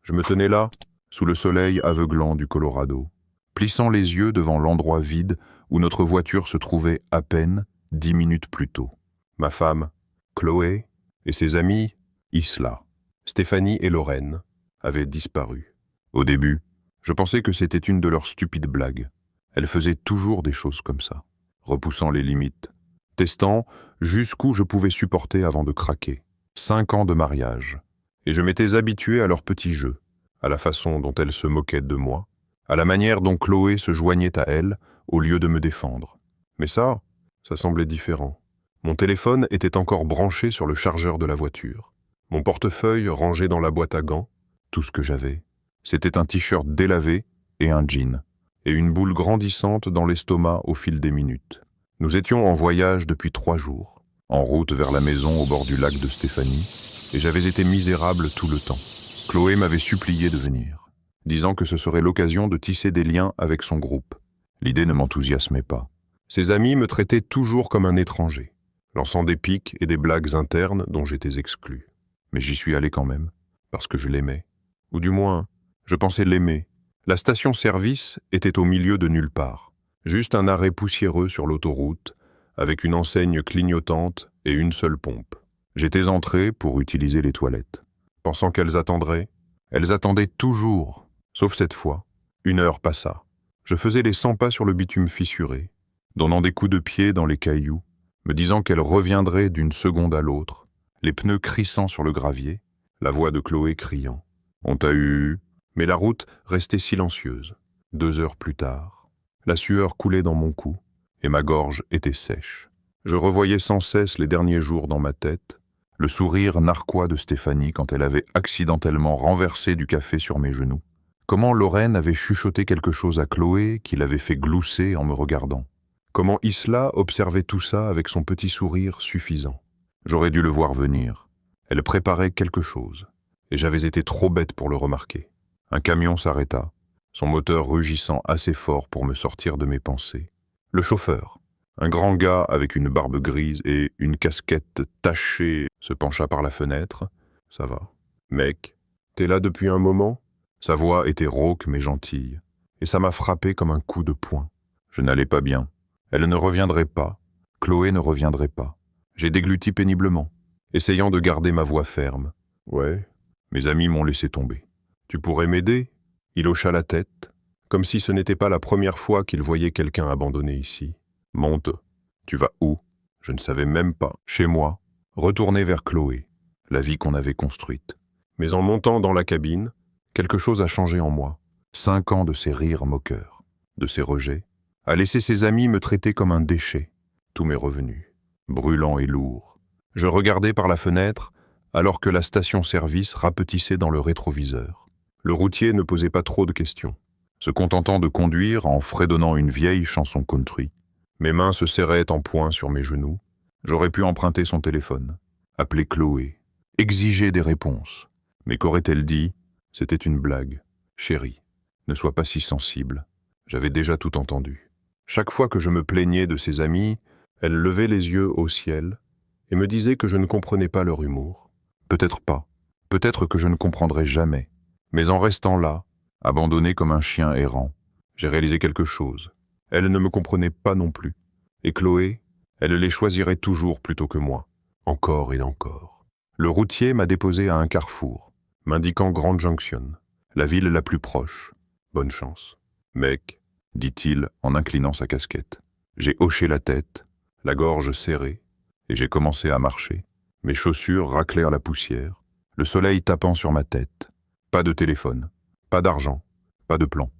Je me tenais là, sous le soleil aveuglant du Colorado, plissant les yeux devant l'endroit vide où notre voiture se trouvait à peine 10 minutes plus tôt. Ma femme, Chloé, et ses amies, Isla, Stéphanie et Lorraine, avaient disparu. Au début, je pensais que c'était une de leurs stupides blagues. Elles faisaient toujours des choses comme ça, repoussant les limites, testant jusqu'où je pouvais supporter avant de craquer. 5 ans de mariage, et je m'étais habitué à leurs petits jeux, à la façon dont elles se moquaient de moi, à la manière dont Chloé se joignait à elles au lieu de me défendre. Mais ça semblait différent. Mon téléphone était encore branché sur le chargeur de la voiture. Mon portefeuille rangé dans la boîte à gants. Tout ce que j'avais, c'était un t-shirt délavé et un jean, et une boule grandissante dans l'estomac au fil des minutes. Nous étions en voyage depuis 3 jours, en route vers la maison au bord du lac de Stéphanie, et j'avais été misérable tout le temps. Chloé m'avait supplié de venir, disant que ce serait l'occasion de tisser des liens avec son groupe. L'idée ne m'enthousiasmait pas. Ses amis me traitaient toujours comme un étranger, lançant des piques et des blagues internes dont j'étais exclu. Mais j'y suis allé quand même, parce que je l'aimais. Ou du moins, je pensais l'aimer. La station-service était au milieu de nulle part. Juste un arrêt poussiéreux sur l'autoroute, avec une enseigne clignotante et une seule pompe. J'étais entré pour utiliser les toilettes. Pensant qu'elles attendraient, elles attendaient toujours, sauf cette fois. 1 heure passa. Je faisais les 100 pas sur le bitume fissuré, donnant des coups de pied dans les cailloux, me disant qu'elles reviendraient d'une seconde à l'autre, les pneus crissant sur le gravier, la voix de Chloé criant. On t'a eu... Mais la route restait silencieuse. 2 heures plus tard, la sueur coulait dans mon cou et ma gorge était sèche. Je revoyais sans cesse les derniers jours dans ma tête, le sourire narquois de Stéphanie quand elle avait accidentellement renversé du café sur mes genoux. Comment Lorraine avait chuchoté quelque chose à Chloé qui l'avait fait glousser en me regardant. Comment Isla observait tout ça avec son petit sourire suffisant. J'aurais dû le voir venir. Elle préparait quelque chose, et j'avais été trop bête pour le remarquer. Un camion s'arrêta, son moteur rugissant assez fort pour me sortir de mes pensées. Le chauffeur, un grand gars avec une barbe grise et une casquette tachée, se pencha par la fenêtre. « Ça va. Mec, t'es là depuis un moment ?» Sa voix était rauque mais gentille, et ça m'a frappé comme un coup de poing. Je n'allais pas bien. Elle ne reviendrait pas. Chloé ne reviendrait pas. J'ai dégluti péniblement, essayant de garder ma voix ferme. « Ouais. » Mes amis m'ont laissé tomber. « Tu pourrais m'aider ?» Il hocha la tête, comme si ce n'était pas la première fois qu'il voyait quelqu'un abandonné ici. « Monte. » « Tu vas où ?» Je ne savais même pas. Chez moi, retourner vers Chloé, la vie qu'on avait construite. Mais en montant dans la cabine, quelque chose a changé en moi. 5 ans de ses rires moqueurs, de ses rejets, a laissé ses amis me traiter comme un déchet. Tout m'est revenu, brûlant et lourd. Je regardais par la fenêtre, alors que la station-service rapetissait dans le rétroviseur. Le routier ne posait pas trop de questions, se contentant de conduire en fredonnant une vieille chanson country. Mes mains se serraient en poing sur mes genoux. J'aurais pu emprunter son téléphone, appeler Chloé, exiger des réponses. Mais qu'aurait-elle dit? C'était une blague. Chérie, ne sois pas si sensible. J'avais déjà tout entendu. Chaque fois que je me plaignais de ses amis, elle levait les yeux au ciel et me disait que je ne comprenais pas leur humour. Peut-être pas. Peut-être que je ne comprendrais jamais. Mais en restant là, abandonné comme un chien errant, j'ai réalisé quelque chose. Elle ne me comprenait pas non plus. Et Chloé, elle les choisirait toujours plutôt que moi. Encore et encore. Le routier m'a déposé à un carrefour, m'indiquant Grand Junction, la ville la plus proche. Bonne chance. Mec, dit-il en inclinant sa casquette. J'ai hoché la tête, la gorge serrée, et j'ai commencé à marcher. Mes chaussures raclèrent la poussière, le soleil tapant sur ma tête. Pas de téléphone, pas d'argent, pas de plan.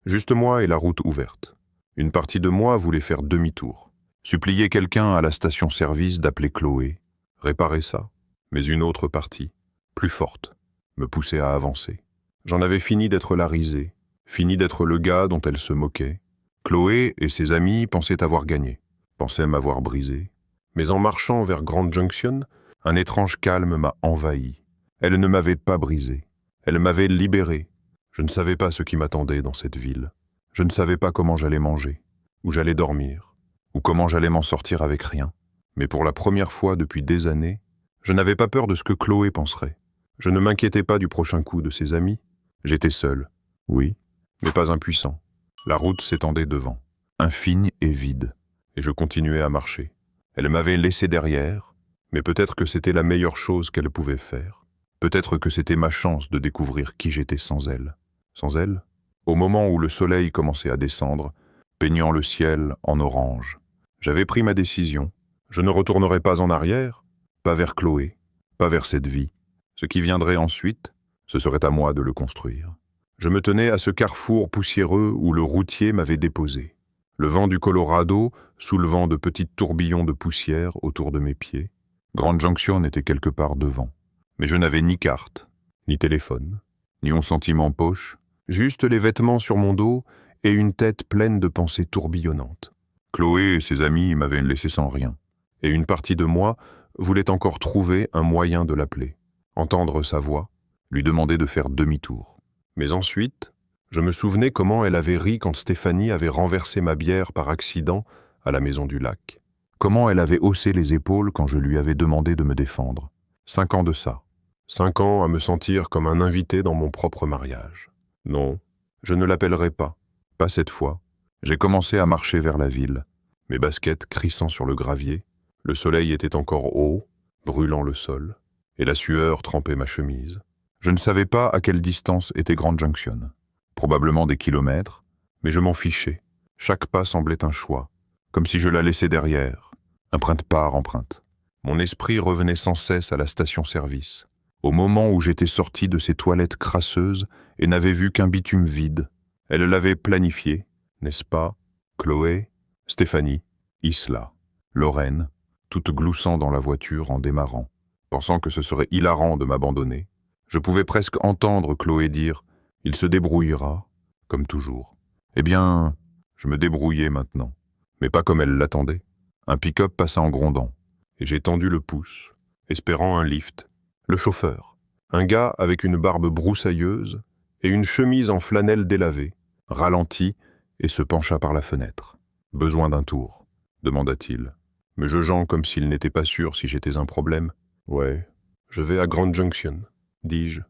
Juste moi et la route ouverte. Une partie de moi voulait faire demi-tour, supplier quelqu'un à la station-service d'appeler Chloé, réparer ça. Mais une autre partie, plus forte, me poussait à avancer. J'en avais fini d'être la risée, fini d'être le gars dont elle se moquait. Chloé et ses amis pensaient avoir gagné, pensaient m'avoir brisé. Mais en marchant vers Grand Junction, un étrange calme m'a envahi. Elle ne m'avait pas brisé, elle m'avait libéré. Je ne savais pas ce qui m'attendait dans cette ville. Je ne savais pas comment j'allais manger, où j'allais dormir, ou comment j'allais m'en sortir avec rien. Mais pour la première fois depuis des années, je n'avais pas peur de ce que Chloé penserait. Je ne m'inquiétais pas du prochain coup de ses amis. J'étais seul, oui, mais pas impuissant. La route s'étendait devant, infine et vide, et je continuais à marcher. Elle m'avait laissé derrière, mais peut-être que c'était la meilleure chose qu'elle pouvait faire. Peut-être que c'était ma chance de découvrir qui j'étais sans elle. Sans elle, au moment où le soleil commençait à descendre, peignant le ciel en orange, j'avais pris ma décision. Je ne retournerai pas en arrière, pas vers Chloé, pas vers cette vie. Ce qui viendrait ensuite, ce serait à moi de le construire. Je me tenais à ce carrefour poussiéreux où le routier m'avait déposé. Le vent du Colorado soulevant de petits tourbillons de poussière autour de mes pieds. Grand Junction était quelque part devant. Mais je n'avais ni carte, ni téléphone, ni on centime en poche, juste les vêtements sur mon dos et une tête pleine de pensées tourbillonnantes. Chloé et ses amis m'avaient laissé sans rien, et une partie de moi voulait encore trouver un moyen de l'appeler, entendre sa voix, lui demander de faire demi-tour. Mais ensuite, je me souvenais comment elle avait ri quand Stéphanie avait renversé ma bière par accident à la Maison du Lac. Comment elle avait haussé les épaules quand je lui avais demandé de me défendre. 5 ans de ça. 5 ans à me sentir comme un invité dans mon propre mariage. Non, je ne l'appellerai pas. Pas cette fois. J'ai commencé à marcher vers la ville, mes baskets crissant sur le gravier. Le soleil était encore haut, brûlant le sol, et la sueur trempait ma chemise. Je ne savais pas à quelle distance était Grand Junction. Probablement des kilomètres, mais je m'en fichais. Chaque pas semblait un choix, comme si je la laissais derrière, empreinte par empreinte. Mon esprit revenait sans cesse à la station-service, au moment où j'étais sorti de ces toilettes crasseuses et n'avais vu qu'un bitume vide. Elle l'avait planifié, n'est-ce pas? Chloé, Stéphanie, Isla, Lorraine, toutes gloussant dans la voiture en démarrant, pensant que ce serait hilarant de m'abandonner. Je pouvais presque entendre Chloé dire « Il se débrouillera », comme toujours. Eh bien, je me débrouillais maintenant, mais pas comme elle l'attendait. Un pick-up passa en grondant, et j'ai tendu le pouce, espérant un lift. Le chauffeur, un gars avec une barbe broussailleuse et une chemise en flanelle délavée, ralentit et se pencha par la fenêtre. « Besoin d'un tour ?» demanda-t-il, me jugeant comme s'il n'était pas sûr si j'étais un problème. « Ouais, je vais à Grand Junction », dis-je.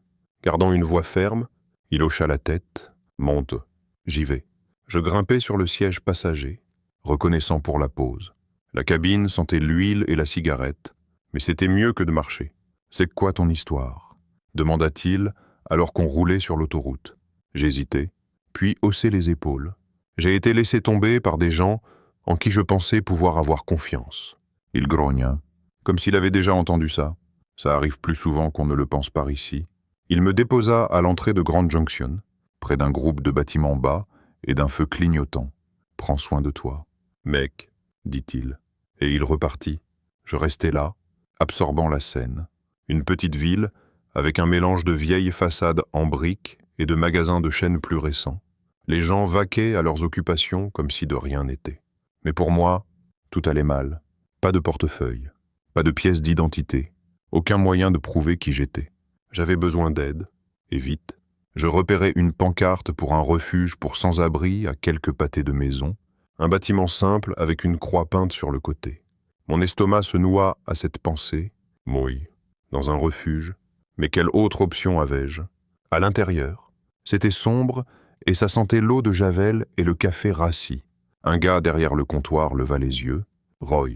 Gardant une voix ferme, il hocha la tête. « Monte, j'y vais. » Je grimpai sur le siège passager, reconnaissant pour la pause. La cabine sentait l'huile et la cigarette, mais c'était mieux que de marcher. « C'est quoi ton histoire ?» demanda-t-il alors qu'on roulait sur l'autoroute. J'hésitai, puis haussai les épaules. J'ai été laissé tomber par des gens en qui je pensais pouvoir avoir confiance. Il grogna, comme s'il avait déjà entendu ça. Ça arrive plus souvent qu'on ne le pense par ici. Il me déposa à l'entrée de Grand Junction, près d'un groupe de bâtiments bas et d'un feu clignotant. « Prends soin de toi. »« Mec, » dit-il. Et il repartit. Je restai là, absorbant la scène. Une petite ville, avec un mélange de vieilles façades en briques et de magasins de chaînes plus récents. Les gens vaquaient à leurs occupations comme si de rien n'était. Mais pour moi, tout allait mal. Pas de portefeuille, pas de pièce d'identité, aucun moyen de prouver qui j'étais. J'avais besoin d'aide, et vite. Je repérais une pancarte pour un refuge pour sans-abri à quelques pâtés de maison, un bâtiment simple avec une croix peinte sur le côté. Mon estomac se noua à cette pensée. Oui, dans un refuge. Mais quelle autre option avais-je? À l'intérieur, c'était sombre et ça sentait l'eau de Javel et le café rassis. Un gars derrière le comptoir leva les yeux. « Roy »,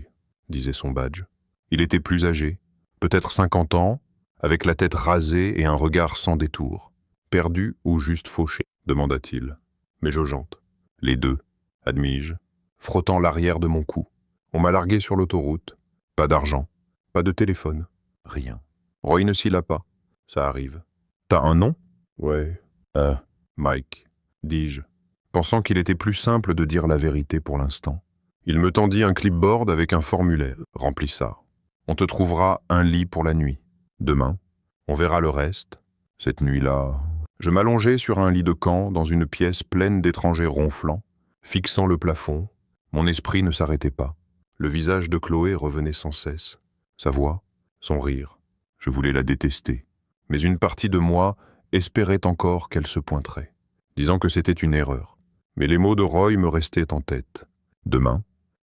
disait son badge. Il était plus âgé, peut-être 50 ans, avec la tête rasée et un regard sans détour. « Perdu ou juste fauché ?» demanda-t-il. Mais jaugeante. « Les deux », admis-je, frottant l'arrière de mon cou. On m'a largué sur l'autoroute. Pas d'argent, pas de téléphone, rien. Roy ne s'ila pas. Ça arrive. « T'as un nom ?»« Ouais. »« Mike, » dis-je, pensant qu'il était plus simple de dire la vérité pour l'instant. Il me tendit un clipboard avec un formulaire. « Remplis ça. On te trouvera un lit pour la nuit. Demain, on verra le reste. Cette nuit-là... » Je m'allongeai sur un lit de camp dans une pièce pleine d'étrangers ronflants, fixant le plafond. Mon esprit ne s'arrêtait pas. Le visage de Chloé revenait sans cesse. Sa voix, son rire. Je voulais la détester. Mais une partie de moi espérait encore qu'elle se pointerait, disant que c'était une erreur. Mais les mots de Roy me restaient en tête. Demain,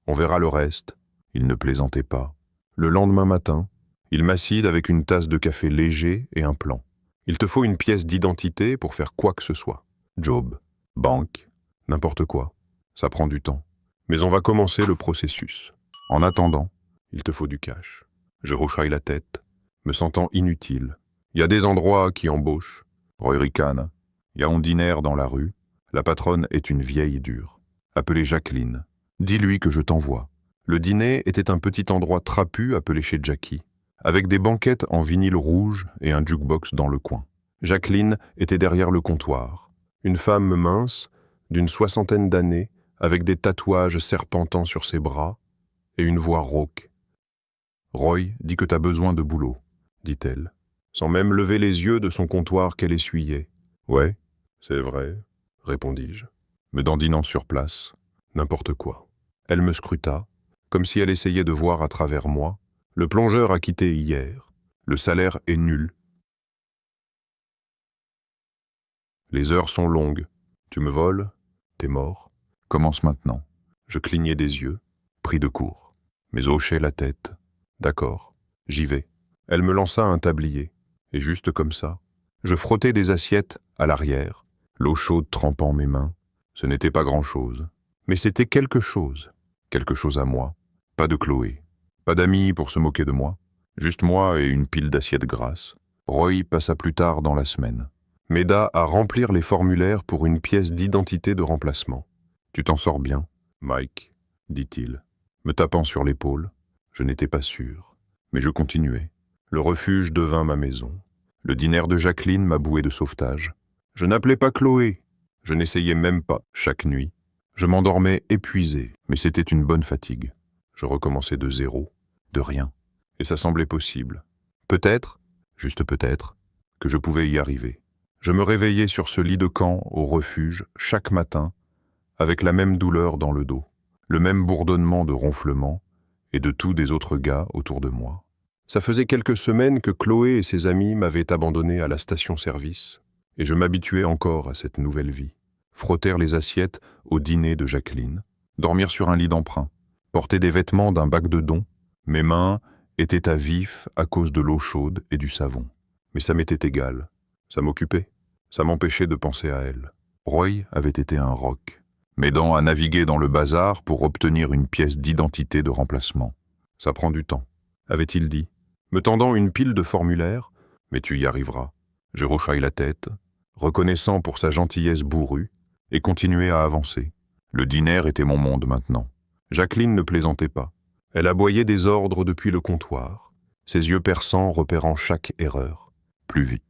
on verra le reste. Il ne plaisantait pas. Le lendemain matin, il m'asside avec une tasse de café léger et un plan. Il te faut une pièce d'identité pour faire quoi que ce soit. Job. Banque. N'importe quoi. Ça prend du temps. Mais on va commencer le processus. En attendant, Il te faut du cash. Je hochaille la tête, me sentant inutile. Il y a des endroits qui embauchent. Roy ricane. Il y a un dîner dans la rue. La patronne est une vieille dure. Appelée Jacqueline. Dis-lui que je t'envoie. Le dîner était un petit endroit trapu appelé chez Jackie, avec des banquettes en vinyle rouge et un jukebox dans le coin. Jacqueline était derrière le comptoir. Une femme mince, d'une 60aine d'années, avec des tatouages serpentant sur ses bras, et une voix rauque. « Roy dit que t'as besoin de boulot, » dit-elle, sans même lever les yeux de son comptoir qu'elle essuyait. « Ouais, c'est vrai, » répondis-je, me dandinant sur place. N'importe quoi. Elle me scruta, comme si elle essayait de voir à travers moi. Le plongeur a quitté hier. Le salaire est nul. Les heures sont longues. Tu me voles, t'es mort. Commence maintenant. Je clignai des yeux, pris de court, mais hochai la tête. D'accord, j'y vais. Elle me lança un tablier, et juste comme ça, je frottais des assiettes à l'arrière, l'eau chaude trempant mes mains. Ce n'était pas grand-chose, mais c'était quelque chose à moi. Pas de Chloé, pas d'amis pour se moquer de moi, juste moi et une pile d'assiettes grasses. Roy passa plus tard dans la semaine. M'aida à remplir les formulaires pour une pièce d'identité de remplacement. « Tu t'en sors bien, Mike », dit-il, me tapant sur l'épaule. Je n'étais pas sûr, mais je continuais. Le refuge devint ma maison. Le dîner de Jacqueline, ma bouée de sauvetage. Je n'appelais pas Chloé, je n'essayais même pas chaque nuit. Je m'endormais épuisé, mais c'était une bonne fatigue. Je recommençais de zéro, de rien, et ça semblait possible. Peut-être, juste peut-être, que je pouvais y arriver. Je me réveillais sur ce lit de camp au refuge chaque matin, avec la même douleur dans le dos, le même bourdonnement de ronflement et de tous des autres gars autour de moi. Ça faisait quelques semaines que Chloé et ses amis m'avaient abandonné à la station-service, et je m'habituais encore à cette nouvelle vie. Frotter les assiettes au dîner de Jacqueline, dormir sur un lit d'emprunt, porter des vêtements d'un bac de don. Mes mains étaient à vif à cause de l'eau chaude et du savon. Mais ça m'était égal. Ça m'occupait. Ça m'empêchait de penser à elle. Roy avait été un roc, m'aidant à naviguer dans le bazar pour obtenir une pièce d'identité de remplacement. Ça prend du temps, avait-il dit, me tendant une pile de formulaires. Mais tu y arriveras. Je hochaille la tête, reconnaissant pour sa gentillesse bourrue, et continuai à avancer. Le dîner était mon monde maintenant. Jacqueline ne plaisantait pas. Elle aboyait des ordres depuis le comptoir, ses yeux perçants repérant chaque erreur. Plus vite.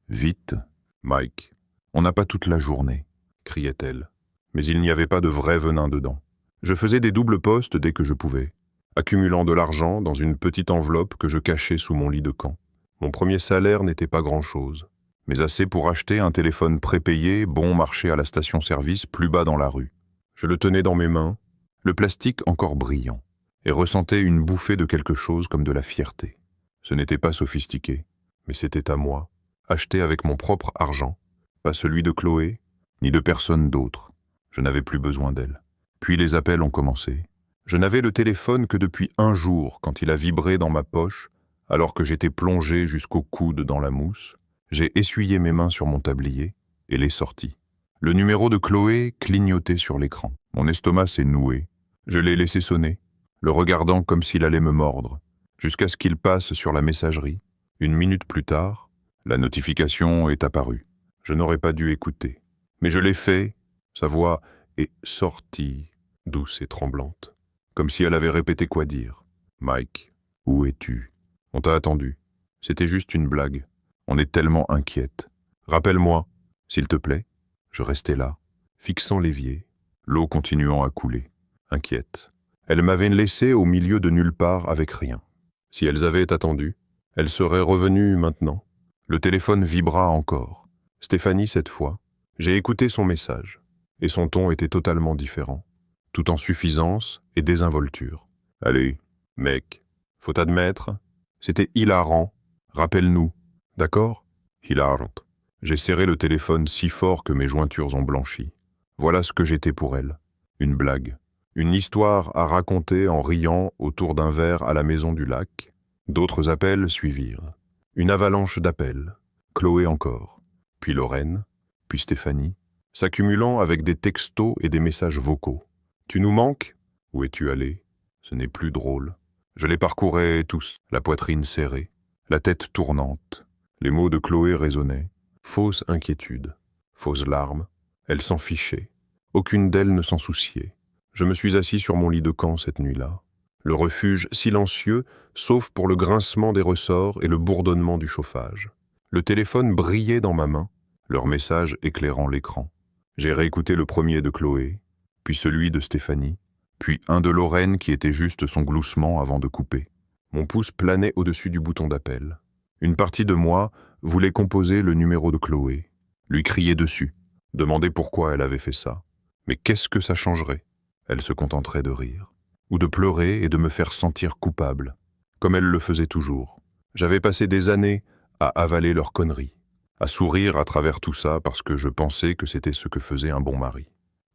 Vite, Mike. On n'a pas toute la journée, criait-elle. Mais il n'y avait pas de vrai venin dedans. Je faisais des doubles postes dès que je pouvais, accumulant de l'argent dans une petite enveloppe que je cachais sous mon lit de camp. Mon premier salaire n'était pas grand-chose, mais assez pour acheter un téléphone prépayé bon marché à la station-service plus bas dans la rue. Je le tenais dans mes mains, le plastique encore brillant, et ressentais une bouffée de quelque chose comme de la fierté. Ce n'était pas sophistiqué, mais c'était à moi, acheté avec mon propre argent, pas celui de Chloé, ni de personne d'autre. Je n'avais plus besoin d'elle. Puis les appels ont commencé. Je n'avais le téléphone que depuis un jour quand il a vibré dans ma poche, alors que j'étais plongé jusqu'au coude dans la mousse. J'ai essuyé mes mains sur mon tablier et les sorti. Le numéro de Chloé clignotait sur l'écran. Mon estomac s'est noué. Je l'ai laissé sonner, le regardant comme s'il allait me mordre, jusqu'à ce qu'il passe sur la messagerie. Une minute plus tard, la notification est apparue. Je n'aurais pas dû écouter. Mais je l'ai fait. Sa voix est sortie, douce et tremblante, comme si elle avait répété quoi dire. « Mike, où es-tu ? On t'a attendu. C'était juste une blague. On est tellement inquiète. Rappelle-moi, s'il te plaît. » Je restais là, fixant l'évier, l'eau continuant à couler, inquiète. Elles m'avaient laissé au milieu de nulle part avec rien. Si elles avaient attendu, elles seraient revenues maintenant. Le téléphone vibra encore. Stéphanie cette fois. J'ai écouté son message, et son ton était totalement différent, tout en suffisance et désinvolture. « Allez, mec, faut admettre, c'était hilarant. Rappelle-nous, d'accord ? Hilarant. » J'ai serré le téléphone si fort que mes jointures ont blanchi. Voilà ce que j'étais pour elle. Une blague. Une histoire à raconter en riant autour d'un verre à la maison du lac. D'autres appels suivirent. Une avalanche d'appels. Chloé encore, puis Lorraine, puis Stéphanie, s'accumulant avec des textos et des messages vocaux. « Tu nous manques ? Où es-tu allé ? Ce n'est plus drôle. » Je les parcourais tous, la poitrine serrée, la tête tournante. Les mots de Chloé résonnaient. Fausse inquiétude, fausse larmes. Elle s'en fichait. Aucune d'elles ne s'en souciait. Je me suis assis sur mon lit de camp cette nuit-là. Le refuge silencieux, sauf pour le grincement des ressorts et le bourdonnement du chauffage. Le téléphone brillait dans ma main, leur message éclairant l'écran. J'ai réécouté le premier de Chloé, puis celui de Stéphanie, puis un de Lorraine qui était juste son gloussement avant de couper. Mon pouce planait au-dessus du bouton d'appel. Une partie de moi voulait composer le numéro de Chloé, lui crier dessus, demander pourquoi elle avait fait ça. Mais qu'est-ce que ça changerait ? Elle se contenterait de rire, ou de pleurer et de me faire sentir coupable, comme elle le faisait toujours. J'avais passé des années à avaler leurs conneries, à sourire à travers tout ça parce que je pensais que c'était ce que faisait un bon mari.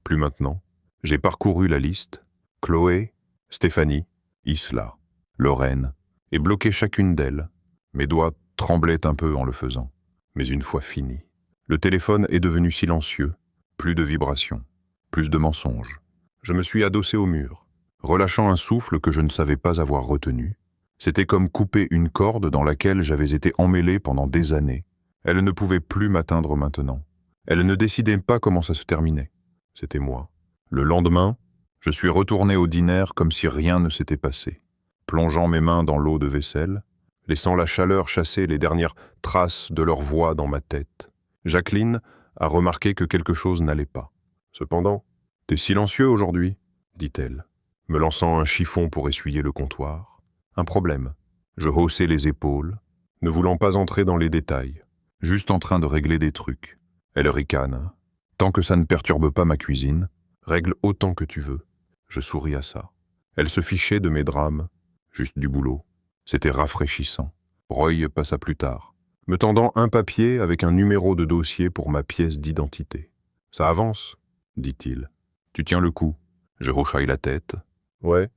Plus maintenant, j'ai parcouru la liste, Chloé, Stéphanie, Isla, Lorraine, et bloqué chacune d'elles. Mes doigts tremblaient un peu en le faisant. Mais une fois fini, le téléphone est devenu silencieux, plus de vibrations, plus de mensonges. Je me suis adossé au mur, relâchant un souffle que je ne savais pas avoir retenu. C'était comme couper une corde dans laquelle j'avais été emmêlé pendant des années. Elle ne pouvait plus m'atteindre maintenant. Elle ne décidait pas comment ça se terminait. C'était moi. Le lendemain, je suis retourné au dîner comme si rien ne s'était passé, plongeant mes mains dans l'eau de vaisselle, laissant la chaleur chasser les dernières traces de leur voix dans ma tête. Jacqueline a remarqué que quelque chose n'allait pas. Cependant, « T'es silencieux aujourd'hui » dit-elle, me lançant un chiffon pour essuyer le comptoir. Un problème. Je haussai les épaules, ne voulant pas entrer dans les détails, juste en train de régler des trucs. Elle ricane. « Tant que ça ne perturbe pas ma cuisine, règle autant que tu veux. » Je souris à ça. Elle se fichait de mes drames, juste du boulot. C'était rafraîchissant. Roy passa plus tard, me tendant un papier avec un numéro de dossier pour ma pièce d'identité. « Ça avance » dit-il. « Tu tiens le coup ?» Je hochai la tête. « Ouais,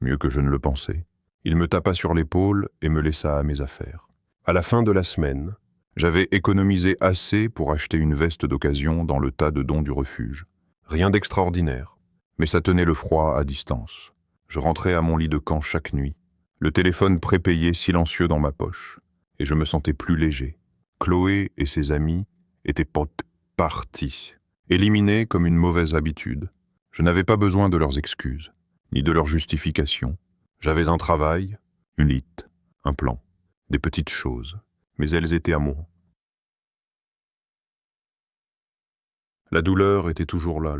mieux que je ne le pensais. » Il me tapa sur l'épaule et me laissa à mes affaires. À la fin de la semaine, j'avais économisé assez pour acheter une veste d'occasion dans le tas de dons du refuge. Rien d'extraordinaire, mais ça tenait le froid à distance. Je rentrais à mon lit de camp chaque nuit, le téléphone prépayé silencieux dans ma poche, et je me sentais plus léger. Chloé et ses amis étaient partis, éliminés comme une mauvaise habitude. Je n'avais pas besoin de leurs excuses, ni de leurs justifications. J'avais un travail, une lite, un plan, des petites choses, mais elles étaient à moi. La douleur était toujours là,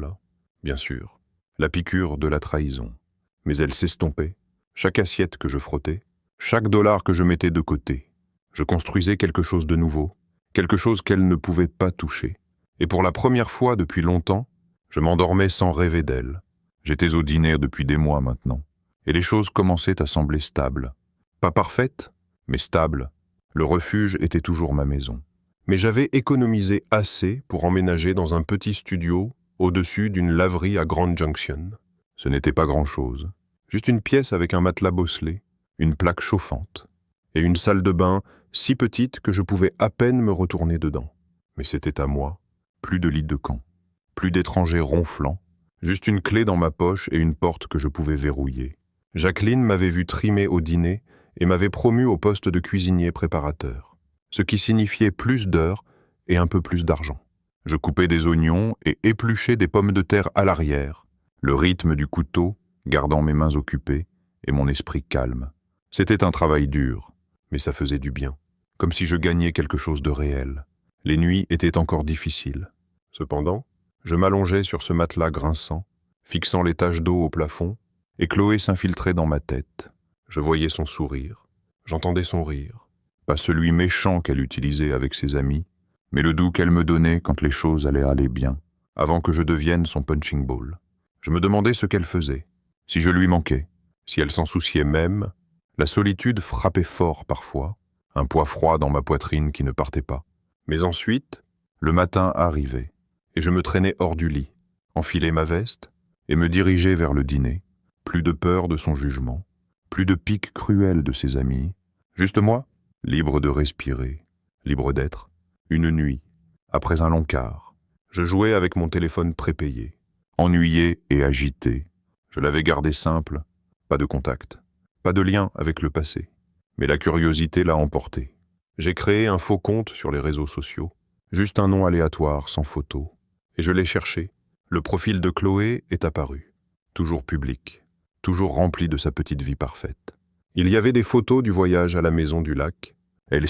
bien sûr, la piqûre de la trahison. Mais elle s'estompait, chaque assiette que je frottais, chaque dollar que je mettais de côté. Je construisais quelque chose de nouveau, quelque chose qu'elle ne pouvait pas toucher. Et pour la première fois depuis longtemps, je m'endormais sans rêver d'elle. J'étais au dîner depuis des mois maintenant, et les choses commençaient à sembler stables. Pas parfaites, mais stables. Le refuge était toujours ma maison. Mais j'avais économisé assez pour emménager dans un petit studio au-dessus d'une laverie à Grand Junction. Ce n'était pas grand-chose, juste une pièce avec un matelas bosselé, une plaque chauffante, et une salle de bain si petite que je pouvais à peine me retourner dedans. Mais c'était à moi, plus de lit de camp, plus d'étrangers ronflants, juste une clé dans ma poche et une porte que je pouvais verrouiller. Jacqueline m'avait vu trimer au dîner et m'avait promu au poste de cuisinier préparateur, ce qui signifiait plus d'heures et un peu plus d'argent. Je coupais des oignons et épluchais des pommes de terre à l'arrière, le rythme du couteau gardant mes mains occupées et mon esprit calme. C'était un travail dur, mais ça faisait du bien, comme si je gagnais quelque chose de réel. Les nuits étaient encore difficiles. Cependant, je m'allongeais sur ce matelas grinçant, fixant les taches d'eau au plafond, et Chloé s'infiltrait dans ma tête. Je voyais son sourire, j'entendais son rire, pas celui méchant qu'elle utilisait avec ses amis, mais le doux qu'elle me donnait quand les choses allaient aller bien, avant que je devienne son punching ball. Je me demandais ce qu'elle faisait, si je lui manquais, si elle s'en souciait même. La solitude frappait fort parfois, un poids froid dans ma poitrine qui ne partait pas. Mais ensuite, le matin arrivait, et je me traînais hors du lit, enfilais ma veste, et me dirigeais vers le dîner. Plus de peur de son jugement, plus de piques cruelles de ses amis, juste moi, libre de respirer, libre d'être, Une nuit, après un long quart, je jouais avec mon téléphone prépayé. Ennuyé et agité, je l'avais gardé simple, pas de contact, pas de lien avec le passé. Mais la curiosité l'a emporté. J'ai créé un faux compte sur les réseaux sociaux, juste un nom aléatoire, sans photo. Et je l'ai cherché. Le profil de Chloé est apparu. Toujours public, toujours rempli de sa petite vie parfaite. Il y avait des photos du voyage à la maison du lac. Elle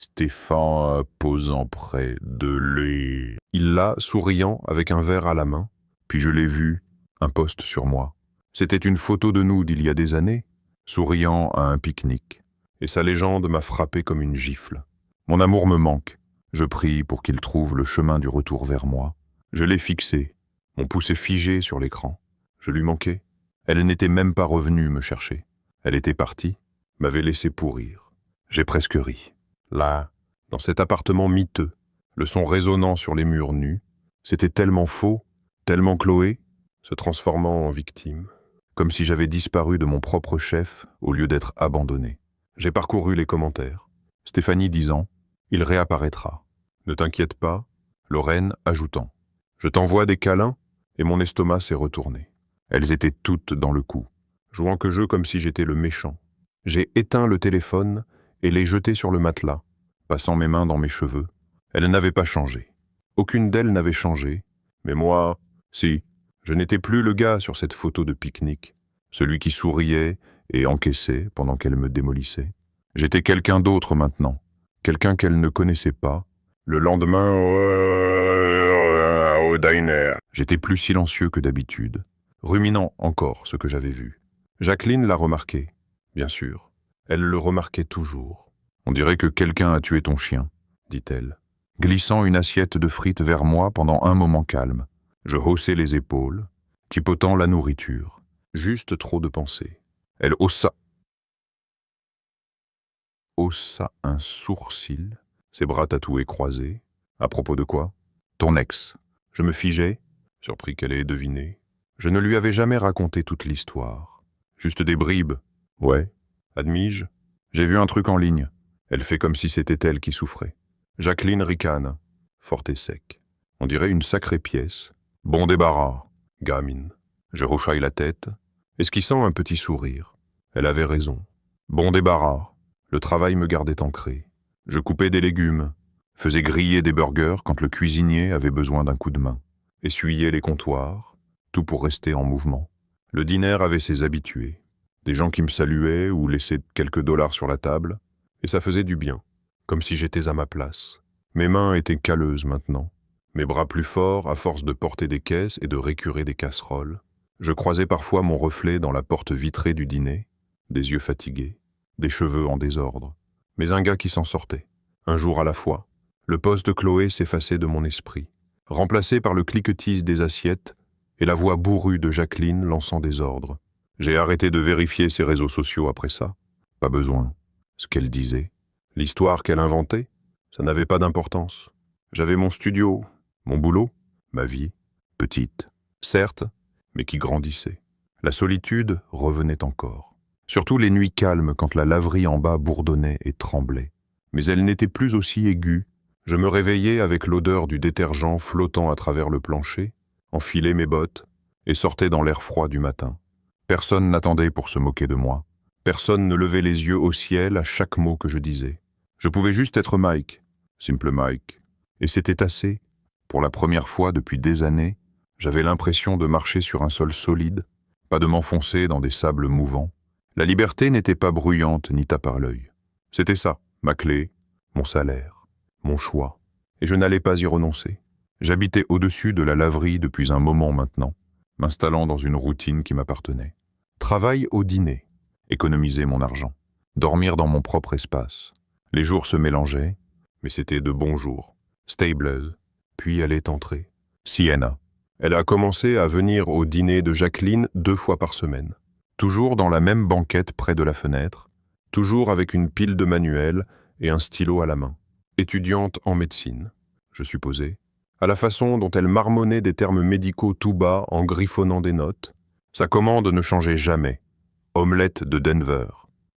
Stéphane posant près de lui. Il l'a, souriant, avec un verre à la main. Puis je l'ai vu, un post sur moi. C'était une photo de nous d'il y a des années, souriant à un pique-nique. Et sa légende m'a frappé comme une gifle. Mon amour me manque. Je prie pour qu'il trouve le chemin du retour vers moi. Je l'ai fixé, mon pouce est figé sur l'écran. Je lui manquais. Elle n'était même pas revenue me chercher. Elle était partie, m'avait laissé pourrir. J'ai presque ri. Là, dans cet appartement miteux, le son résonnant sur les murs nus, c'était tellement faux, tellement Chloé, se transformant en victime. Comme si j'avais disparu de mon propre chef au lieu d'être abandonné. J'ai parcouru les commentaires. Stéphanie disant « Il réapparaîtra. Ne t'inquiète pas. » Lorraine ajoutant « Je t'envoie des câlins » et mon estomac s'est retourné. Elles étaient toutes dans le coup, jouant que jeu comme si j'étais le méchant. J'ai éteint le téléphone et l'ai jeté sur le matelas, passant mes mains dans mes cheveux. Elles n'avaient pas changé. Aucune d'elles n'avait changé. Mais moi, si, je n'étais plus le gars sur cette photo de pique-nique, celui qui souriait et encaissait pendant qu'elle me démolissait. J'étais quelqu'un d'autre maintenant, quelqu'un qu'elle ne connaissait pas. Le lendemain, au diner, j'étais plus silencieux que d'habitude, ruminant encore ce que j'avais vu. Jacqueline l'a remarqué, bien sûr. Elle le remarquait toujours. « On dirait que quelqu'un a tué ton chien », dit-elle, glissant une assiette de frites vers moi pendant un moment calme. Je haussai les épaules, chipotant la nourriture. Juste trop de pensées. Elle haussa un sourcil, ses bras tatoués croisés. À propos de quoi ? Ton ex. Je me figeai, surpris qu'elle ait deviné. Je ne lui avais jamais raconté toute l'histoire. Juste des bribes. Ouais, admis-je. J'ai vu un truc en ligne. Elle fait comme si c'était elle qui souffrait. Jacqueline ricane, forte et sec. On dirait une sacrée pièce. Bon débarras, gamine. Je hochaille la tête, esquissant un petit sourire. Elle avait raison. Bon débarras. Le travail me gardait ancré. Je coupais des légumes, faisais griller des burgers quand le cuisinier avait besoin d'un coup de main, essuyais les comptoirs, tout pour rester en mouvement. Le dîner avait ses habitués, des gens qui me saluaient ou laissaient quelques dollars sur la table, et ça faisait du bien, comme si j'étais à ma place. Mes mains étaient calleuses maintenant, mes bras plus forts à force de porter des caisses et de récurer des casseroles. Je croisais parfois mon reflet dans la porte vitrée du dîner, des yeux fatigués, des cheveux en désordre, mais un gars qui s'en sortait. Un jour à la fois, le poste de Chloé s'effaçait de mon esprit, remplacé par le cliquetis des assiettes et la voix bourrue de Jacqueline lançant des ordres. J'ai arrêté de vérifier ses réseaux sociaux après ça. Pas besoin. Ce qu'elle disait, l'histoire qu'elle inventait, ça n'avait pas d'importance. J'avais mon studio, mon boulot, ma vie, petite, certes, mais qui grandissait. La solitude revenait encore. Surtout les nuits calmes quand la laverie en bas bourdonnait et tremblait. Mais elle n'était plus aussi aiguë. Je me réveillais avec l'odeur du détergent flottant à travers le plancher, enfilais mes bottes et sortais dans l'air froid du matin. Personne n'attendait pour se moquer de moi. Personne ne levait les yeux au ciel à chaque mot que je disais. Je pouvais juste être Mike, simple Mike. Et c'était assez. Pour la première fois depuis des années, j'avais l'impression de marcher sur un sol solide, pas de m'enfoncer dans des sables mouvants. La liberté n'était pas bruyante ni tape à l'œil. C'était ça, ma clé, mon salaire, mon choix. Et je n'allais pas y renoncer. J'habitais au-dessus de la laverie depuis un moment maintenant, m'installant dans une routine qui m'appartenait. Travail au dîner, économiser mon argent, dormir dans mon propre espace. Les jours se mélangeaient, mais c'était de bons jours. Stables, puis elle est entrée. Sienna. Elle a commencé à venir au dîner de Jacqueline 2 fois par semaine. Toujours dans la même banquette près de la fenêtre, toujours avec une pile de manuels et un stylo à la main. Étudiante en médecine, je supposais, à la façon dont elle marmonnait des termes médicaux tout bas en griffonnant des notes. Sa commande ne changeait jamais. Omelette de Denver,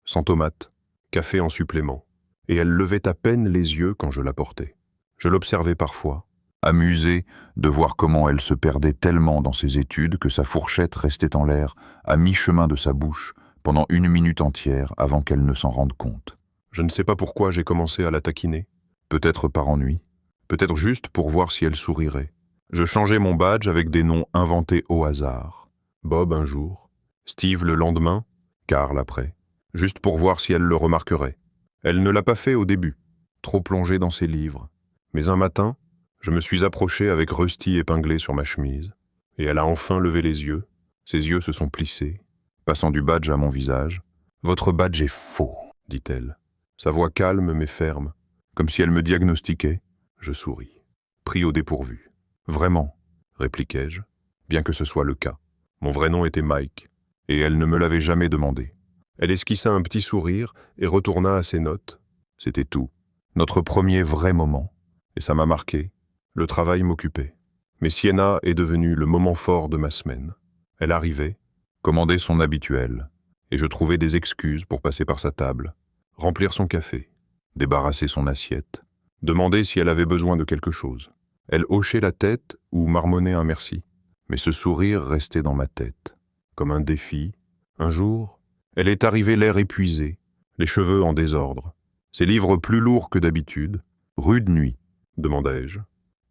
sans tomate, café en supplément. et elle levait à peine les yeux quand je la portais. Je l'observais parfois, amusé de voir comment elle se perdait tellement dans ses études que sa fourchette restait en l'air à mi-chemin de sa bouche pendant 1 minute entière avant qu'elle ne s'en rende compte. Je ne sais pas pourquoi j'ai commencé à la taquiner. Peut-être par ennui, Peut-être juste pour voir si elle sourirait. Je changeais mon badge avec des noms inventés au hasard. Bob un jour, Steve le lendemain, Carl après, juste pour voir si elle le remarquerait. Elle ne l'a pas fait au début, trop plongée dans ses livres. Mais un matin, je me suis approché avec Rusty épinglé sur ma chemise, et elle a enfin levé les yeux. Ses yeux se sont plissés, passant du badge à mon visage. « Votre badge est faux », dit-elle. Sa voix calme mais ferme, Comme si elle me diagnostiquait. je souris, pris au dépourvu. « Vraiment », répliquai-je, bien que ce soit le cas. Mon vrai nom était Mike, Et elle ne me l'avait jamais demandé. Elle esquissa un petit sourire et retourna à ses notes. C'était tout. Notre premier vrai moment. Et ça m'a marqué. Le travail m'occupait. Mais Sienna est devenue le moment fort de ma semaine. Elle arrivait, Commandait son habituel. et je trouvais des excuses pour passer par sa table, remplir son café, Débarrasser son assiette. demander si elle avait besoin de quelque chose. Elle hochait la tête ou marmonnait un merci. Mais ce sourire restait dans ma tête. Comme un défi, un jour, elle est arrivée l'air épuisé, les cheveux en désordre, ses livres plus lourds que d'habitude. « Rude nuit », demandai-je.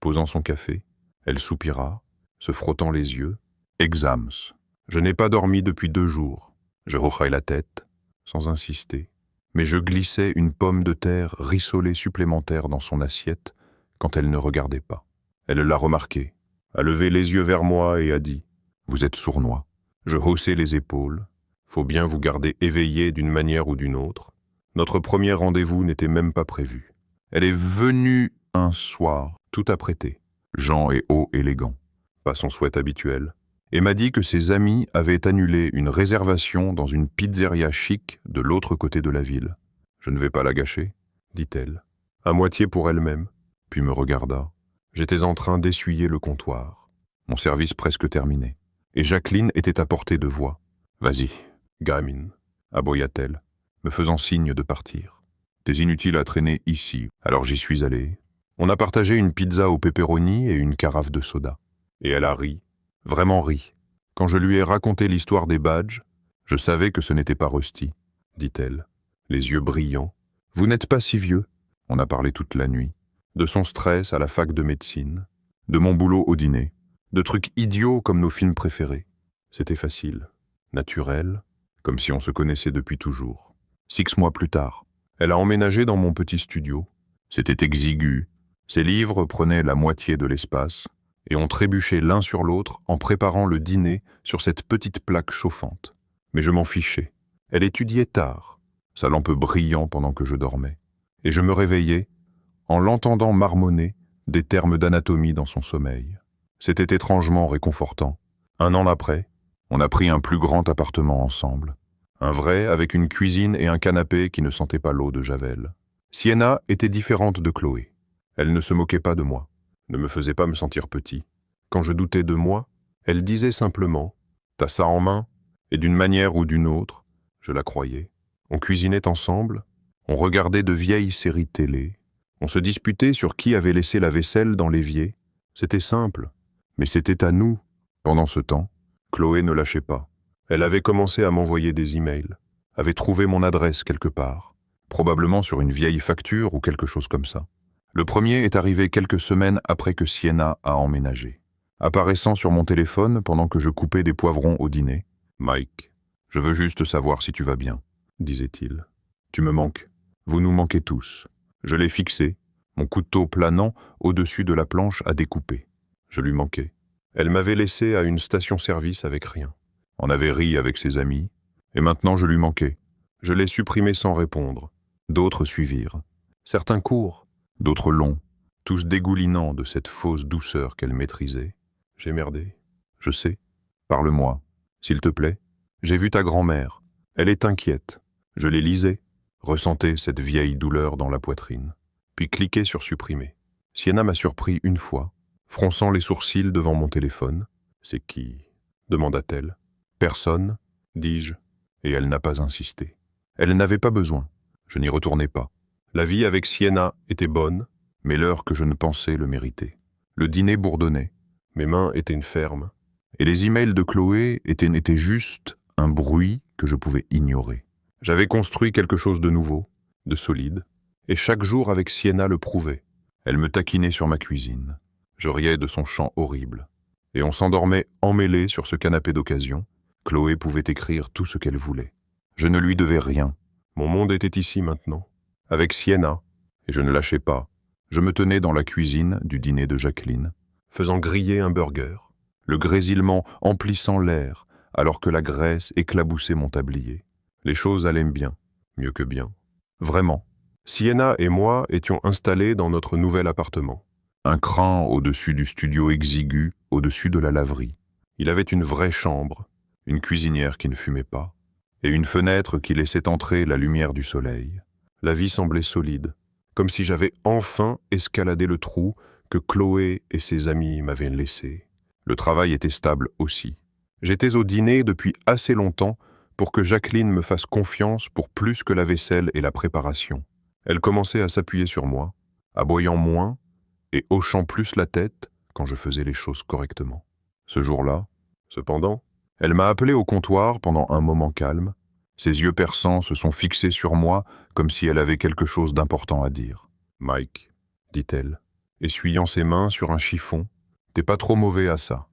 Posant son café, elle soupira, se frottant les yeux. « Exams ». Je n'ai pas dormi depuis 2 jours. Je hochai la tête, sans insister, mais je glissais une pomme de terre rissolée supplémentaire dans son assiette quand elle ne regardait pas. Elle l'a remarqué, a levé les yeux vers moi et a dit « Vous êtes sournois ». Je haussai les épaules. Faut bien vous garder éveillé d'une manière ou d'une autre. Notre premier rendez-vous n'était même pas prévu. Elle est venue un soir, Tout apprêté, Jean et haut élégant, pas son souhait habituel. et m'a dit que ses amis avaient annulé une réservation dans une pizzeria chic de l'autre côté de la ville. Je ne vais pas la gâcher, dit-elle, à moitié pour elle-même, Puis me regarda, j'étais en train d'essuyer le comptoir. mon service presque terminé. Et Jacqueline était à portée de voix. « Vas-y, Gamine, aboya-t-elle, me faisant signe de partir. t'es inutile à traîner ici. » Alors j'y suis allé. On a partagé une pizza au pepperoni et une carafe de soda. Et elle a ri, vraiment ri. Quand je lui ai raconté l'histoire des badges, Je savais que ce n'était pas Rusty. dit-elle, les yeux brillants. Vous n'êtes pas si vieux. On a parlé toute la nuit. De son stress à la fac de médecine, De mon boulot au dîner. de trucs idiots comme nos films préférés. C'était facile, naturel, Comme si on se connaissait depuis toujours. 6 mois plus tard. Elle a emménagé dans mon petit studio. C'était exigu. Ses livres prenaient la moitié de l'espace. Et on trébuchait l'un sur l'autre en préparant le dîner sur cette petite plaque chauffante. Mais je m'en fichais. Elle étudiait tard, Sa lampe brillant pendant que je dormais. et je me réveillais en l'entendant marmonner des termes d'anatomie dans son sommeil. C'était étrangement réconfortant. 1 an après, On a pris un plus grand appartement ensemble. un vrai avec une cuisine et un canapé qui ne sentait pas l'eau de Javel. Sienna était différente de Chloé. Elle ne se moquait pas de moi, ne me faisait pas me sentir petit. Quand je doutais de moi, elle disait simplement « T'as ça en main ?» Et d'une manière ou d'une autre, je la croyais. On cuisinait ensemble, on regardait de vieilles séries télé, on se disputait sur qui avait laissé la vaisselle dans l'évier. C'était simple, mais c'était à nous. Pendant ce temps, Chloé ne lâchait pas. Elle avait commencé à m'envoyer des emails, avait trouvé mon adresse quelque part, probablement sur une vieille facture ou quelque chose comme ça. Le premier est arrivé quelques semaines après que Sienna a emménagé. Apparaissant sur mon téléphone pendant que je coupais des poivrons au dîner. « Mike, Je veux juste savoir si tu vas bien. » disait-il. Tu me manques. Vous nous manquez tous. Je l'ai fixé, Mon couteau planant au-dessus de la planche à découper. je lui manquais. Elle m'avait laissé à une station-service avec rien. On avait ri avec ses amis. Et maintenant je lui manquais. Je l'ai supprimé sans répondre. D'autres suivirent. Certains courts, D'autres longs. tous dégoulinants de cette fausse douceur qu'elle maîtrisait. J'ai merdé. Je sais. Parle-moi. S'il te plaît. J'ai vu ta grand-mère. Elle est inquiète. Je les lisais, ressentais cette vieille douleur dans la poitrine, puis cliquais sur supprimer. Sienna m'a surpris une fois, fronçant les sourcils devant mon téléphone. « C'est qui ?» demanda-t-elle. « Personne, dis-je, et elle n'a pas insisté. Elle n'avait pas besoin. Je n'y retournais pas. La vie avec Sienna était bonne, mais l'heure que je ne pensais le mériter. Le dîner bourdonnait, mes mains étaient une ferme. et les emails de Chloé étaient juste un bruit que je pouvais ignorer. J'avais construit quelque chose de nouveau, de solide, et chaque jour avec Sienna le prouvait. Elle me taquinait sur ma cuisine. Je riais de son chant horrible. Et on s'endormait emmêlés sur ce canapé d'occasion. Chloé pouvait écrire tout ce qu'elle voulait. Je ne lui devais rien. Mon monde était ici maintenant, avec Sienna, et je ne lâchais pas. Je me tenais dans la cuisine du dîner de Jacqueline, faisant griller un burger. Le grésillement emplissant l'air, alors que la graisse éclaboussait mon tablier. Les choses allaient bien, mieux que bien. Vraiment. Sienna et moi étions installés dans notre nouvel appartement. Un cran au-dessus du studio exigu, au-dessus de la laverie. Il avait une vraie chambre, une cuisinière qui ne fumait pas, et une fenêtre qui laissait entrer la lumière du soleil. La vie semblait solide, comme si j'avais enfin escaladé le trou que Chloé et ses amis m'avaient laissé. Le travail était stable aussi. J'étais au dîner depuis assez longtemps pour que Jacqueline me fasse confiance pour plus que la vaisselle et la préparation. Elle commençait à s'appuyer sur moi, aboyant moins et hochant plus la tête quand je faisais les choses correctement. Ce jour-là, cependant, elle m'a appelé au comptoir pendant un moment calme. Ses yeux perçants se sont fixés sur moi comme si elle avait quelque chose d'important à dire. « Mike, dit-elle, essuyant ses mains sur un chiffon, t'es pas trop mauvais à ça. »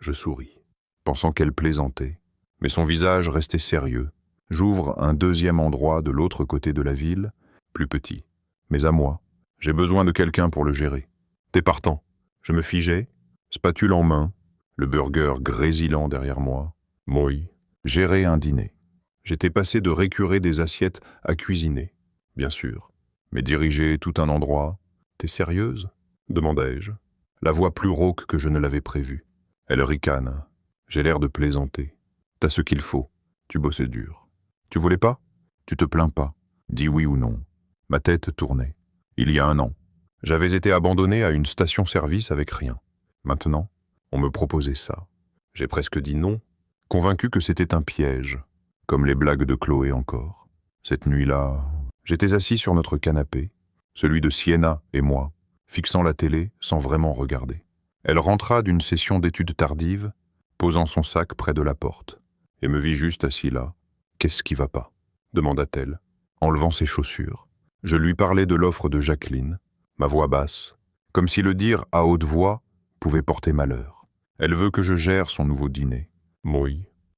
Je souris, pensant qu'elle plaisantait, mais son visage restait sérieux. J'ouvre un deuxième endroit de l'autre côté de la ville, plus petit, mais à moi. J'ai besoin de quelqu'un pour le gérer. T'es partant. Je me figeais, spatule en main, le burger grésillant derrière moi. Moi, gérer un dîner. J'étais passé de récurer des assiettes à cuisiner, bien sûr. Mais diriger tout un endroit. T'es sérieuse ? Demandai-je, la voix plus rauque que je ne l'avais prévu. Elle ricane. J'ai l'air de plaisanter. T'as ce qu'il faut. Tu bossais dur. Tu voulais pas ? Tu te plains pas. Dis oui ou non. Ma tête tournait. Il y a 1 an. J'avais été abandonné à une station-service avec rien. Maintenant, on me proposait ça. J'ai presque dit non, convaincu que c'était un piège, comme les blagues de Chloé encore. Cette nuit-là, j'étais assis sur notre canapé, celui de Sienna et moi, fixant la télé sans vraiment regarder. Elle rentra d'une session d'études tardives, posant son sac près de la porte, et me vit juste assis là. « Qu'est-ce qui va pas ?» demanda-t-elle, enlevant ses chaussures. Je lui parlais de l'offre de Jacqueline, ma voix basse, comme si le dire à haute voix pouvait porter malheur. Elle veut que je gère son nouveau dîner. Moi,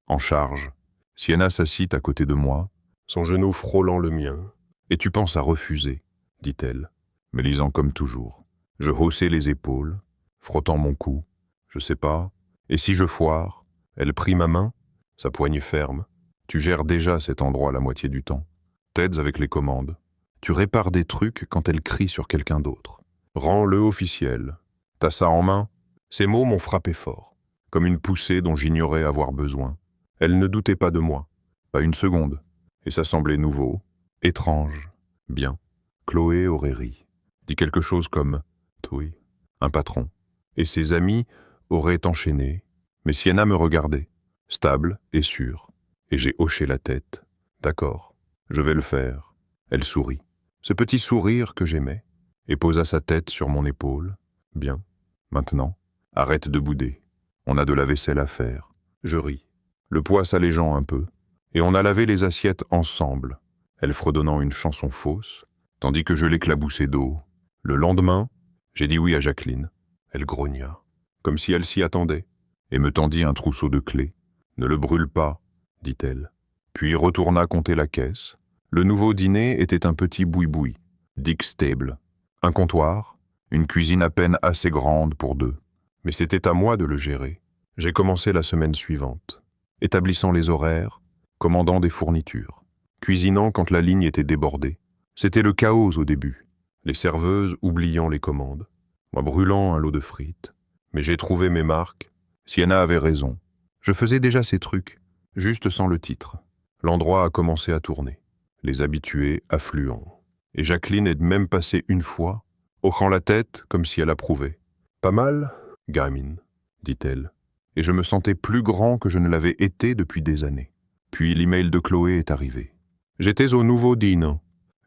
en charge. Sienna s'assit à côté de moi, son genou frôlant le mien. « Et tu penses à refuser ?» dit-elle, me lisant comme toujours. Je haussai les épaules, frottant mon cou. Je sais pas. Et si je foire ? Elle prit ma main, sa poignée ferme. Tu gères déjà cet endroit la moitié du temps. T'aides avec les commandes. Tu répares des trucs quand elle crie sur quelqu'un d'autre. Rends-le officiel. T'as ça en main ? Ces mots m'ont frappé fort, comme une poussée dont j'ignorais avoir besoin. Elle ne doutait pas de moi. Pas une seconde. Et ça semblait nouveau, étrange. Bien. Chloé aurait ri. Dit quelque chose comme « oui, un patron ». Et ses amis auraient enchaîné. Mais Sienna me regardait, stable et sûre. Et j'ai hoché la tête. D'accord, je vais le faire. Elle sourit. Ce petit sourire que j'aimais. Et posa sa tête sur mon épaule. Bien. Maintenant, arrête de bouder. On a de la vaisselle à faire. Je ris. Le poids s'allégeant un peu. Et on a lavé les assiettes ensemble. Elle fredonnant une chanson fausse, tandis que je l'éclaboussais d'eau. Le lendemain, j'ai dit oui à Jacqueline. Elle grogna, comme si elle s'y attendait, et me tendit un trousseau de clés. « Ne le brûle pas », dit-elle. Puis retourna compter la caisse. Le nouveau dîner était un petit boui-boui, Dick Stable. Un comptoir, une cuisine à peine assez grande pour 2. Mais c'était à moi de le gérer. J'ai commencé la semaine suivante, établissant les horaires, commandant des fournitures, cuisinant quand la ligne était débordée. C'était le chaos au début, les serveuses oubliant les commandes, moi brûlant un lot de frites. Mais j'ai trouvé mes marques. Sienna avait raison. Je faisais déjà ces trucs, juste sans le titre. L'endroit a commencé à tourner, les habitués affluents. Et Jacqueline est même passée une fois, hochant la tête comme si elle approuvait. « Pas mal, gamine », dit-elle. Et je me sentais plus grand que je ne l'avais été depuis des années. Puis l'email de Chloé est arrivé. J'étais au nouveau dîner,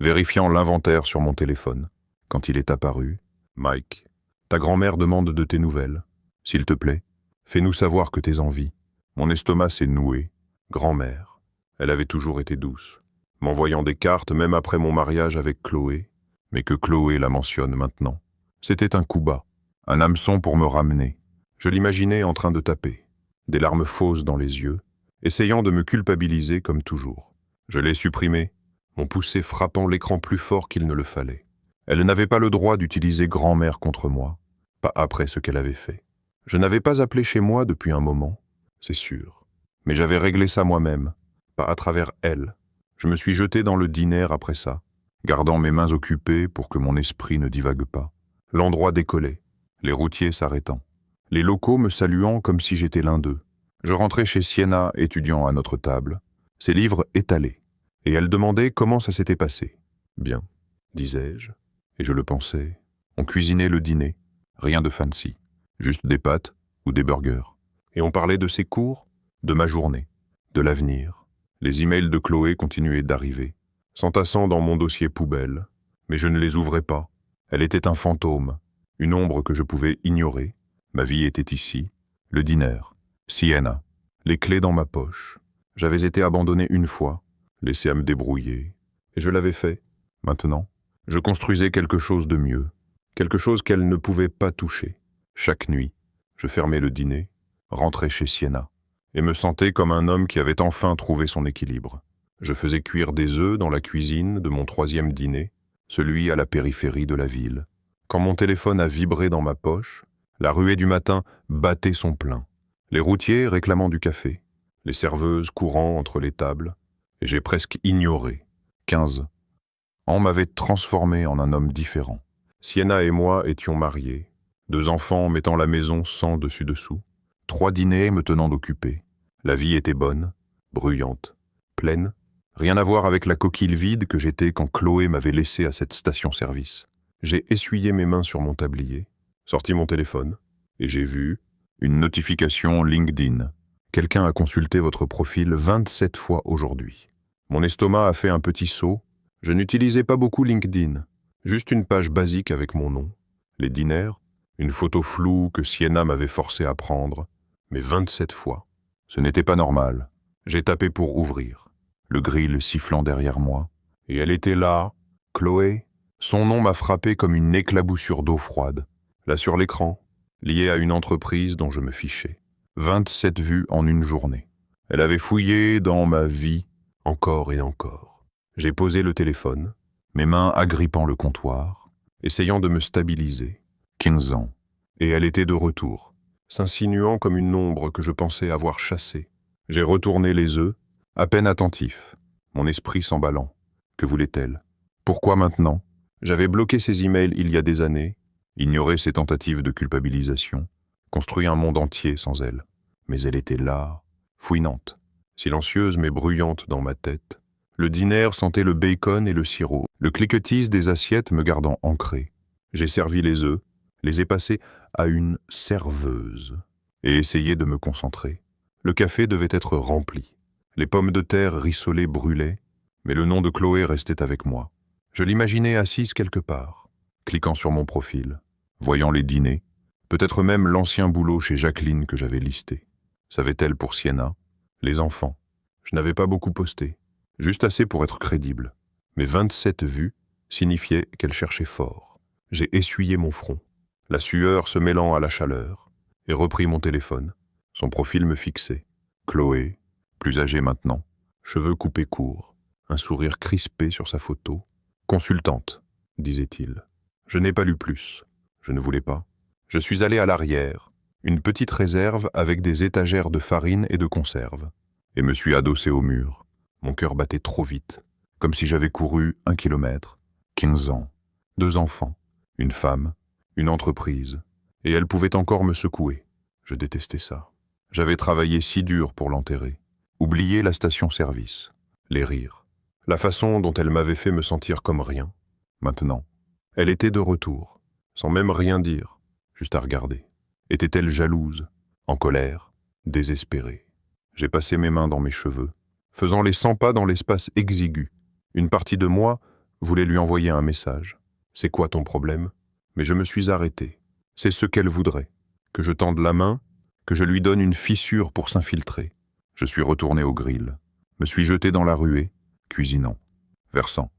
vérifiant l'inventaire sur mon téléphone, quand il est apparu. Mike, ta grand-mère demande de tes nouvelles. S'il te plaît, fais-nous savoir que t'es en vie. Mon estomac s'est noué. Grand-mère, elle avait toujours été douce, m'envoyant des cartes même après mon mariage avec Chloé, mais que Chloé la mentionne maintenant. C'était un coup bas, un hameçon pour me ramener. Je l'imaginais en train de taper, des larmes fausses dans les yeux, essayant de me culpabiliser comme toujours. Je l'ai supprimé, mon poussé frappant l'écran plus fort qu'il ne le fallait. Elle n'avait pas le droit d'utiliser grand-mère contre moi, pas après ce qu'elle avait fait. Je n'avais pas appelé chez moi depuis un moment, c'est sûr. Mais j'avais réglé ça moi-même, pas à travers elle. Je me suis jeté dans le dîner après ça, gardant mes mains occupées pour que mon esprit ne divague pas. L'endroit décollait, les routiers s'arrêtant, les locaux me saluant comme si j'étais l'un d'eux. Je rentrais chez Sienna, étudiant à notre table, ses livres étalés, et elle demandait comment ça s'était passé. Bien, disais-je, et je le pensais. On cuisinait le dîner, rien de fancy, juste des pâtes ou des burgers. Et on parlait de ses cours, de ma journée, de l'avenir. Les emails de Chloé continuaient d'arriver, s'entassant dans mon dossier poubelle, mais je ne les ouvrais pas. Elle était un fantôme, une ombre que je pouvais ignorer. Ma vie était ici, le dîner, Sienna, les clés dans ma poche. J'avais été abandonné une fois, laissé à me débrouiller, et je l'avais fait. Maintenant, je construisais quelque chose de mieux, quelque chose qu'elle ne pouvait pas toucher. Chaque nuit, je fermais le dîner, rentrais chez Sienna, et me sentais comme un homme qui avait enfin trouvé son équilibre. Je faisais cuire des œufs dans la cuisine de mon 3e dîner, celui à la périphérie de la ville. Quand mon téléphone a vibré dans ma poche, la ruée du matin battait son plein. Les routiers réclamant du café, les serveuses courant entre les tables, et j'ai presque ignoré. 15 ans m'avaient transformé en un homme différent. Sienna et moi étions mariés, 2 enfants mettant la maison sans dessus-dessous, 3 dîners me tenant occupé. La vie était bonne, bruyante, pleine, rien à voir avec la coquille vide que j'étais quand Chloé m'avait laissé à cette station-service. J'ai essuyé mes mains sur mon tablier, sorti mon téléphone, et j'ai vu une notification LinkedIn. Quelqu'un a consulté votre profil 27 fois aujourd'hui. Mon estomac a fait un petit saut. Je n'utilisais pas beaucoup LinkedIn, juste une page basique avec mon nom, les dîners, une photo floue que Sienna m'avait forcé à prendre, mais 27 fois. Ce n'était pas normal. J'ai tapé pour ouvrir, le grill sifflant derrière moi, et elle était là, Chloé. Son nom m'a frappé comme une éclaboussure d'eau froide, là sur l'écran, liée à une entreprise dont je me fichais. 27 vues en une journée. Elle avait fouillé dans ma vie encore et encore. J'ai posé le téléphone, mes mains agrippant le comptoir, essayant de me stabiliser. 15 ans. Et elle était de retour, s'insinuant comme une ombre que je pensais avoir chassée. J'ai retourné les œufs, à peine attentif, mon esprit s'emballant. Que voulait-elle? Pourquoi maintenant? J'avais bloqué ses emails il y a des années, ignoré ses tentatives de culpabilisation, construit un monde entier sans elle. Mais elle était là, fouinante, silencieuse mais bruyante dans ma tête. Le dîner sentait le bacon et le sirop, le cliquetis des assiettes me gardant ancré. J'ai servi les œufs, les ai passés à une serveuse et essayé de me concentrer. Le café devait être rempli. Les pommes de terre rissolées brûlaient, mais le nom de Chloé restait avec moi. Je l'imaginais assise quelque part, cliquant sur mon profil, voyant les dîners, peut-être même l'ancien boulot chez Jacqueline que j'avais listé. Savait-elle pour Sienna? Les enfants. Je n'avais pas beaucoup posté, juste assez pour être crédible. Mais 27 vues signifiaient qu'elle cherchait fort. J'ai essuyé mon front, la sueur se mêlant à la chaleur, et repris mon téléphone. Son profil me fixait. Chloé, plus âgée maintenant, cheveux coupés courts, un sourire crispé sur sa photo. Consultante, disait-il. Je n'ai pas lu plus. Je ne voulais pas. Je suis allé à l'arrière, une petite réserve avec des étagères de farine et de conserve, et me suis adossé au mur. Mon cœur battait trop vite, comme si j'avais couru 1 kilomètre. 15 ans, 2 enfants, une femme, une entreprise, et elle pouvait encore me secouer. Je détestais ça. J'avais travaillé si dur pour l'enterrer. Oublier la station-service, les rires, la façon dont elle m'avait fait me sentir comme rien. Maintenant, elle était de retour, sans même rien dire, juste à regarder. Était-elle jalouse, en colère, désespérée? J'ai passé mes mains dans mes cheveux, faisant les 100 pas dans l'espace exigu, Une partie de moi voulait lui envoyer un message. C'est quoi ton problème? Mais je me suis arrêté. C'est ce qu'elle voudrait. Que je tende la main, que je lui donne une fissure pour s'infiltrer. Je suis retourné au grill, me suis jeté dans la ruée, cuisinant, versant,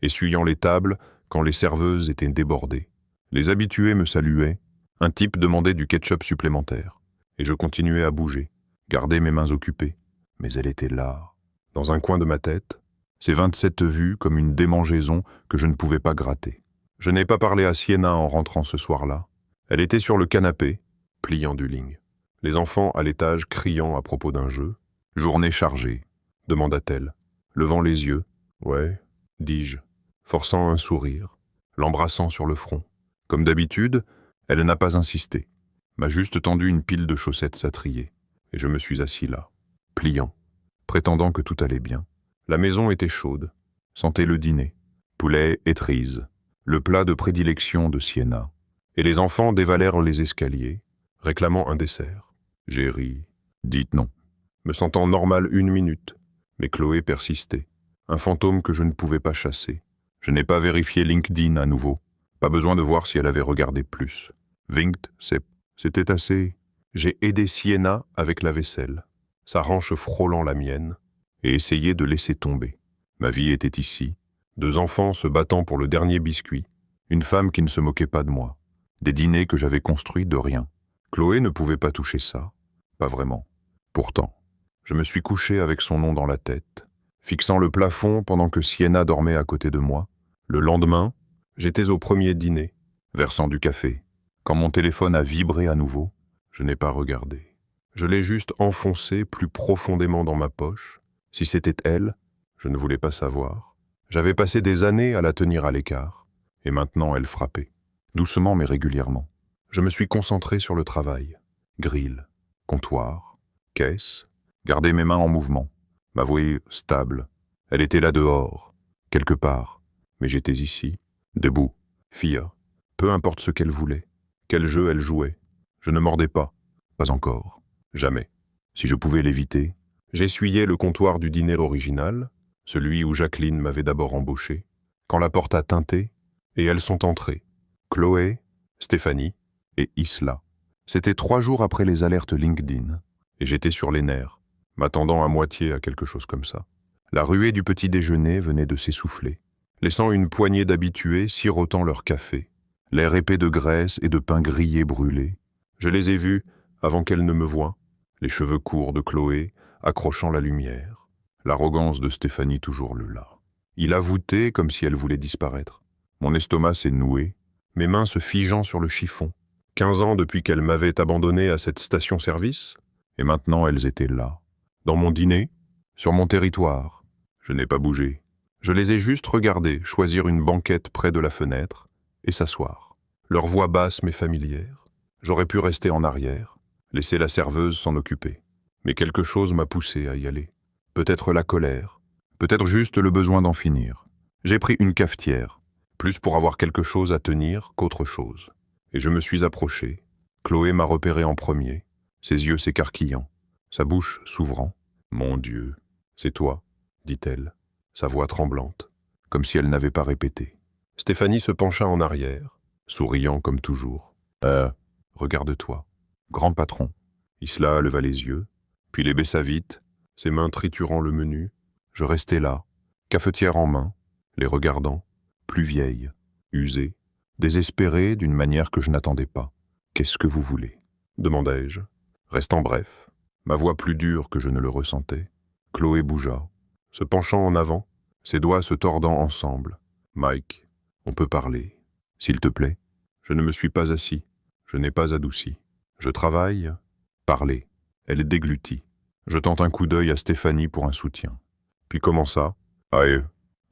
essuyant les tables quand les serveuses étaient débordées. Les habitués me saluaient, un type demandait du ketchup supplémentaire, et je continuais à bouger, garder mes mains occupées. Mais elle était là, dans un coin de ma tête, ces 27 vues comme une démangeaison que je ne pouvais pas gratter. Je n'ai pas parlé à Sienna en rentrant ce soir-là. Elle était sur le canapé, pliant du ling. Les enfants à l'étage criant à propos d'un jeu. « Journée chargée », demanda-t-elle, levant les yeux. « Ouais », dis-je, forçant un sourire, l'embrassant sur le front. Comme d'habitude, elle n'a pas insisté, m'a juste tendu une pile de chaussettes à trier, et je me suis assis là, pliant, prétendant que tout allait bien. La maison était chaude, sentait le dîner, poulet et trise, le plat de prédilection de Sienna, et les enfants dévalèrent les escaliers, réclamant un dessert. J'ai ri. Dites non. Me sentant normal 1 minute, mais Chloé persistait. Un fantôme que je ne pouvais pas chasser. Je n'ai pas vérifié LinkedIn à nouveau. Pas besoin de voir si elle avait regardé plus. Winkt, c'était assez. J'ai aidé Sienna avec la vaisselle, sa hanche frôlant la mienne, et essayé de laisser tomber. Ma vie était ici. 2 enfants se battant pour le dernier biscuit. Une femme qui ne se moquait pas de moi. Des dîners que j'avais construits de rien. Chloé ne pouvait pas toucher ça. Pas vraiment. Pourtant, je me suis couché avec son nom dans la tête, fixant le plafond pendant que Sienna dormait à côté de moi. Le lendemain, j'étais au premier dîner, versant du café. Quand mon téléphone a vibré à nouveau, je n'ai pas regardé. Je l'ai juste enfoncé plus profondément dans ma poche. Si c'était elle, je ne voulais pas savoir. J'avais passé des années à la tenir à l'écart, et maintenant elle frappait, doucement mais régulièrement. Je me suis concentré sur le travail. Grill, comptoir, caisse, garder mes mains en mouvement, m'avouer stable. Elle était là dehors, quelque part, mais j'étais ici, debout, Fia. Peu importe ce qu'elle voulait, quel jeu elle jouait. Je ne mordais pas encore, jamais. Si je pouvais l'éviter, j'essuyais le comptoir du dîner original, celui où Jacqueline m'avait d'abord embauché, quand la porte a tinté, et elles sont entrées. Chloé, Stéphanie et Isla. C'était 3 jours après les alertes LinkedIn, et j'étais sur les nerfs, m'attendant à moitié à quelque chose comme ça. La ruée du petit déjeuner venait de s'essouffler, laissant une poignée d'habitués sirotant leur café, l'air épais de graisse et de pain grillé brûlé. Je les ai vus avant qu'elles ne me voient, les cheveux courts de Chloé accrochant la lumière, l'arrogance de Stéphanie toujours là. Il a voûté comme si elle voulait disparaître. Mon estomac s'est noué, mes mains se figeant sur le chiffon. 15 ans depuis qu'elle m'avait abandonné à cette station-service, et maintenant elles étaient là, dans mon dîner, sur mon territoire. Je n'ai pas bougé. Je les ai juste regardées choisir une banquette près de la fenêtre et s'asseoir. Leur voix basse mais familière. J'aurais pu rester en arrière, laisser la serveuse s'en occuper. Mais quelque chose m'a poussé à y aller. Peut-être la colère, peut-être juste le besoin d'en finir. J'ai pris une cafetière, plus pour avoir quelque chose à tenir qu'autre chose. Et je me suis approché. Chloé m'a repéré en premier, ses yeux s'écarquillant, sa bouche s'ouvrant. « Mon Dieu, c'est toi », dit-elle, sa voix tremblante, comme si elle n'avait pas répété. Stéphanie se pencha en arrière, souriant comme toujours. « Regarde-toi, grand patron ». Isla leva les yeux, puis les baissa vite, ses mains triturant le menu. Je restais là, cafetière en main, les regardant, plus vieille, usée, désespérée d'une manière que je n'attendais pas. « Qu'est-ce que vous voulez ?» demandai-je, restant bref, ma voix plus dure que je ne le ressentais. Chloé bougea, se penchant en avant, ses doigts se tordant ensemble. « Mike, on peut parler, s'il te plaît ?» Je ne me suis pas assis, je n'ai pas adouci. Je travaille, parler. Elle déglutit. Je tente un coup d'œil à Stéphanie pour un soutien. Puis comment ça ? Aïe,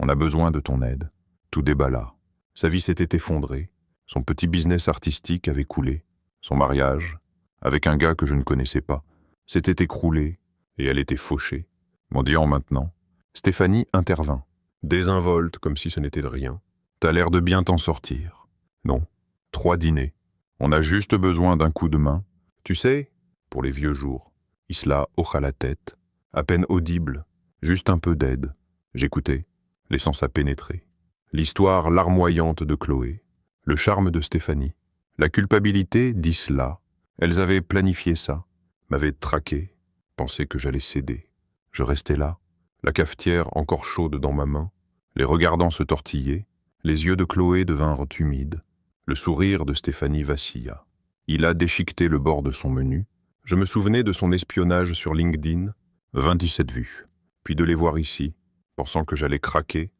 on a besoin de ton aide. Tout déballa. Sa vie s'était effondrée. Son petit business artistique avait coulé. Son mariage, avec un gars que je ne connaissais pas, s'était écroulé et elle était fauchée. Mendiant maintenant, Stéphanie intervint, désinvolte comme si ce n'était de rien. T'as l'air de bien t'en sortir. Non, 3 dîners. On a juste besoin d'un coup de main. Tu sais, pour les vieux jours. Isla hocha la tête, à peine audible, juste un peu d'aide. J'écoutais. laissant sa pénétrer. L'histoire larmoyante de Chloé, le charme de Stéphanie, la culpabilité d'Isla. Elles avaient planifié ça, m'avaient traqué, pensaient que j'allais céder. Je restais là, la cafetière encore chaude dans ma main, les regardant se tortiller. Les yeux de Chloé devinrent humides. Le sourire de Stéphanie vacilla. Il a déchiqueté le bord de son menu. Je me souvenais de son espionnage sur LinkedIn, 27 vues. Puis de les voir ici, pensant que j'allais craquer,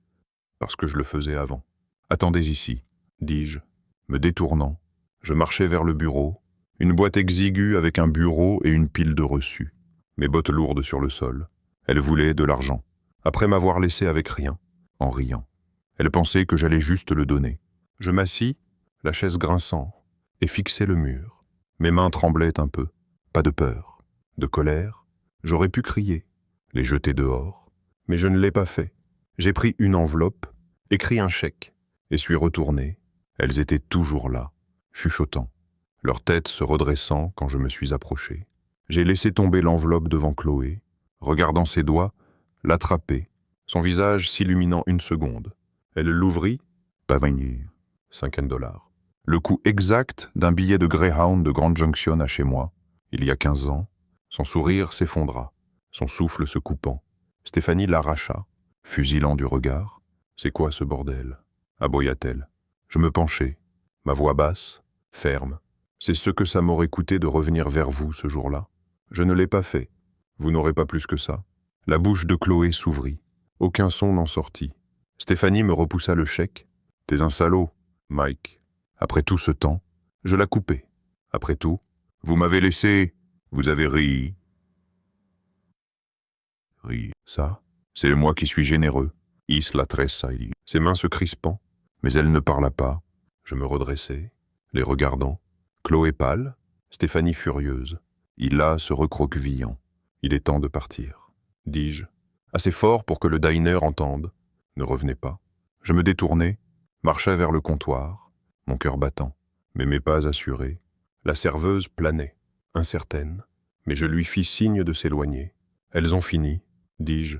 parce que je le faisais avant. « Attendez ici », dis-je, me détournant. Je marchais vers le bureau, une boîte exiguë avec un bureau et une pile de reçus. Mes bottes lourdes sur le sol. Elle voulait de l'argent, après m'avoir laissé avec rien, en riant. Elle pensait que j'allais juste le donner. Je m'assis, la chaise grinçant, et fixai le mur. Mes mains tremblaient un peu. Pas de peur, de colère. J'aurais pu crier, les jeter dehors, mais je ne l'ai pas fait. J'ai pris une enveloppe, écrit un chèque, et suis retourné. Elles étaient toujours là, chuchotant, leur tête se redressant quand je me suis approché. J'ai laissé tomber l'enveloppe devant Chloé, regardant ses doigts, l'attraper, son visage s'illuminant une seconde. Elle l'ouvrit, pas venir. $50. Le coût exact d'un billet de Greyhound de Grand Junction à chez moi, il y a 15 ans. Son sourire s'effondra, son souffle se coupant. Stéphanie l'arracha, fusilant du regard. « C'est quoi ce bordel ?» aboya-t-elle. Je me penchai, ma voix basse, ferme. « C'est ce que ça m'aurait coûté de revenir vers vous ce jour-là. Je ne l'ai pas fait. Vous n'aurez pas plus que ça. » La bouche de Chloé s'ouvrit. Aucun son n'en sortit. Stéphanie me repoussa le chèque. « T'es un salaud, Mike. » Après tout ce temps, je la coupais. Après tout, vous m'avez laissé, vous avez ri. Ça, c'est moi qui suis généreux. Isla Tressa. Ses mains se crispant, mais elle ne parla pas. Je me redressai, les regardant. Chloé pâle, Stéphanie furieuse. Ila se recroquevillant. Il est temps de partir, dis-je, assez fort pour que le diner entende. Ne revenez pas. Je me détournai, marchai vers le comptoir, mon cœur battant, mais mes pas assurés. La serveuse planait, incertaine, mais je lui fis signe de s'éloigner. Elles ont fini, dis-je,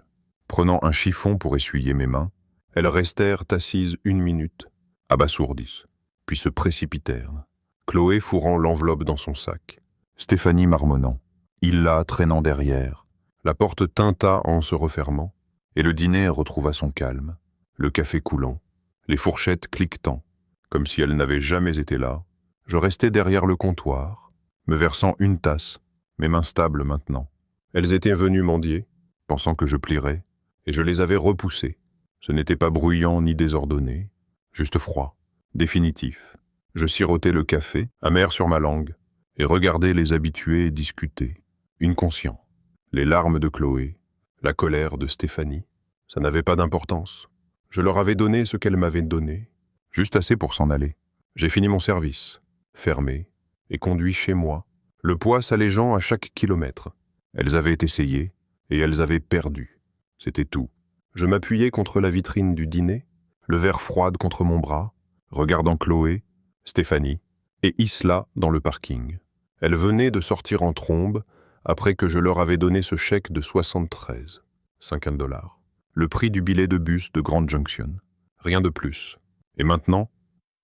prenant un chiffon pour essuyer mes mains. Elles restèrent assises 1 minute, abasourdies, puis se précipitèrent. Chloé fourrant l'enveloppe dans son sac, Stéphanie marmonnant, Ila traînant derrière. La porte tinta en se refermant, et le dîner retrouva son calme, le café coulant, les fourchettes cliquetant, comme si elles n'avaient jamais été là. Je restais derrière le comptoir, me versant une tasse, mes mains stables maintenant. Elles étaient venues mendier, pensant que je plierais, et je les avais repoussées. Ce n'était pas bruyant ni désordonné, juste froid, définitif. Je sirotais le café, amer sur ma langue, et regardais les habitués discuter, inconscients. Les larmes de Chloé, la colère de Stéphanie, ça n'avait pas d'importance. Je leur avais donné ce qu'elles m'avaient donné, juste assez pour s'en aller. J'ai fini mon service, fermé, et conduit chez moi, le poids s'allégeant à chaque kilomètre. Elles avaient essayé, et elles avaient perdu. C'était tout. Je m'appuyais contre la vitrine du dîner, le verre froide contre mon bras, regardant Chloé, Stéphanie et Isla dans le parking. Elles venaient de sortir en trombe après que je leur avais donné ce chèque de 73, $50, le prix du billet de bus de Grand Junction. Rien de plus. Et maintenant,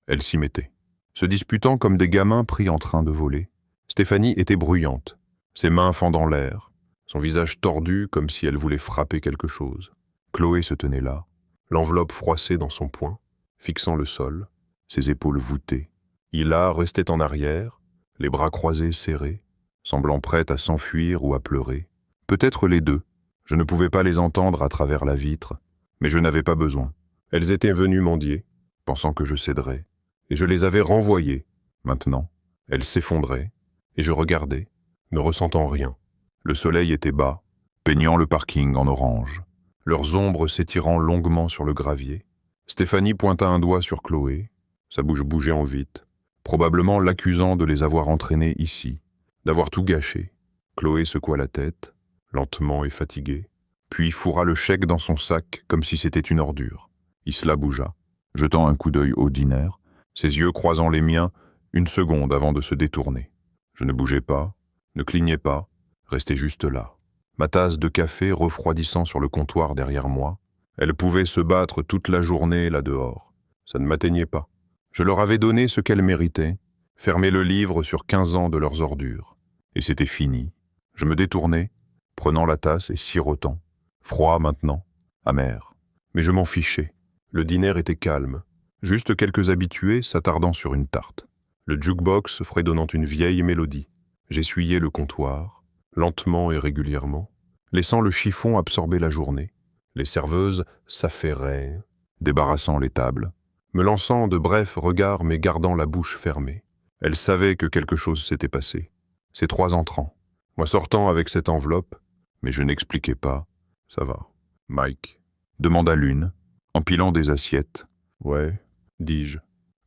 elles s'y mettaient. Se disputant comme des gamins pris en train de voler. Stéphanie était bruyante, ses mains fendant l'air, son visage tordu comme si elle voulait frapper quelque chose. Chloé se tenait là, l'enveloppe froissée dans son poing, fixant le sol, ses épaules voûtées. Ila restait en arrière, les bras croisés serrés, semblant prête à s'enfuir ou à pleurer. Peut-être les deux. Je ne pouvais pas les entendre à travers la vitre, mais je n'avais pas besoin. Elles étaient venues mendier, pensant que je céderais, et je les avais renvoyées. Maintenant, elles s'effondraient, et je regardais, ne ressentant rien. Le soleil était bas, peignant le parking en orange, leurs ombres s'étirant longuement sur le gravier. Stéphanie pointa un doigt sur Chloé, sa bouche bougeait en vite, probablement l'accusant de les avoir entraînées ici, d'avoir tout gâché. Chloé secoua la tête, lentement et fatiguée, puis fourra le chèque dans son sac comme si c'était une ordure. Isla bougea, jetant un coup d'œil au dîner, ses yeux croisant les miens 1 seconde avant de se détourner. Je ne bougeais pas, ne clignais pas, restais juste là. Ma tasse de café refroidissant sur le comptoir derrière moi, Elles pouvaient se battre toute la journée là-dehors. Ça ne m'atteignait pas. Je leur avais donné ce qu'elles méritaient, fermé le livre sur 15 ans de leurs ordures. Et c'était fini. Je me détournais, prenant la tasse et sirotant. Froid maintenant, amer. Mais je m'en fichais. Le dîner était calme. Juste quelques habitués s'attardant sur une tarte. Le jukebox fredonnant une vieille mélodie. J'essuyais le comptoir, lentement et régulièrement, laissant le chiffon absorber la journée. Les serveuses s'affairaient, débarrassant les tables, me lançant de brefs regards mais gardant la bouche fermée. Elles savaient que quelque chose s'était passé. Ces 3 entrants. Moi sortant avec cette enveloppe, mais je n'expliquais pas. Ça va. Mike, demanda l'une, empilant des assiettes. Ouais, dis-je,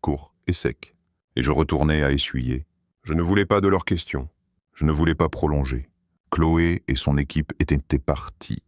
court et sec. Et je retournai à essuyer. Je ne voulais pas de leurs questions. Je ne voulais pas prolonger. Chloé et son équipe étaient partis.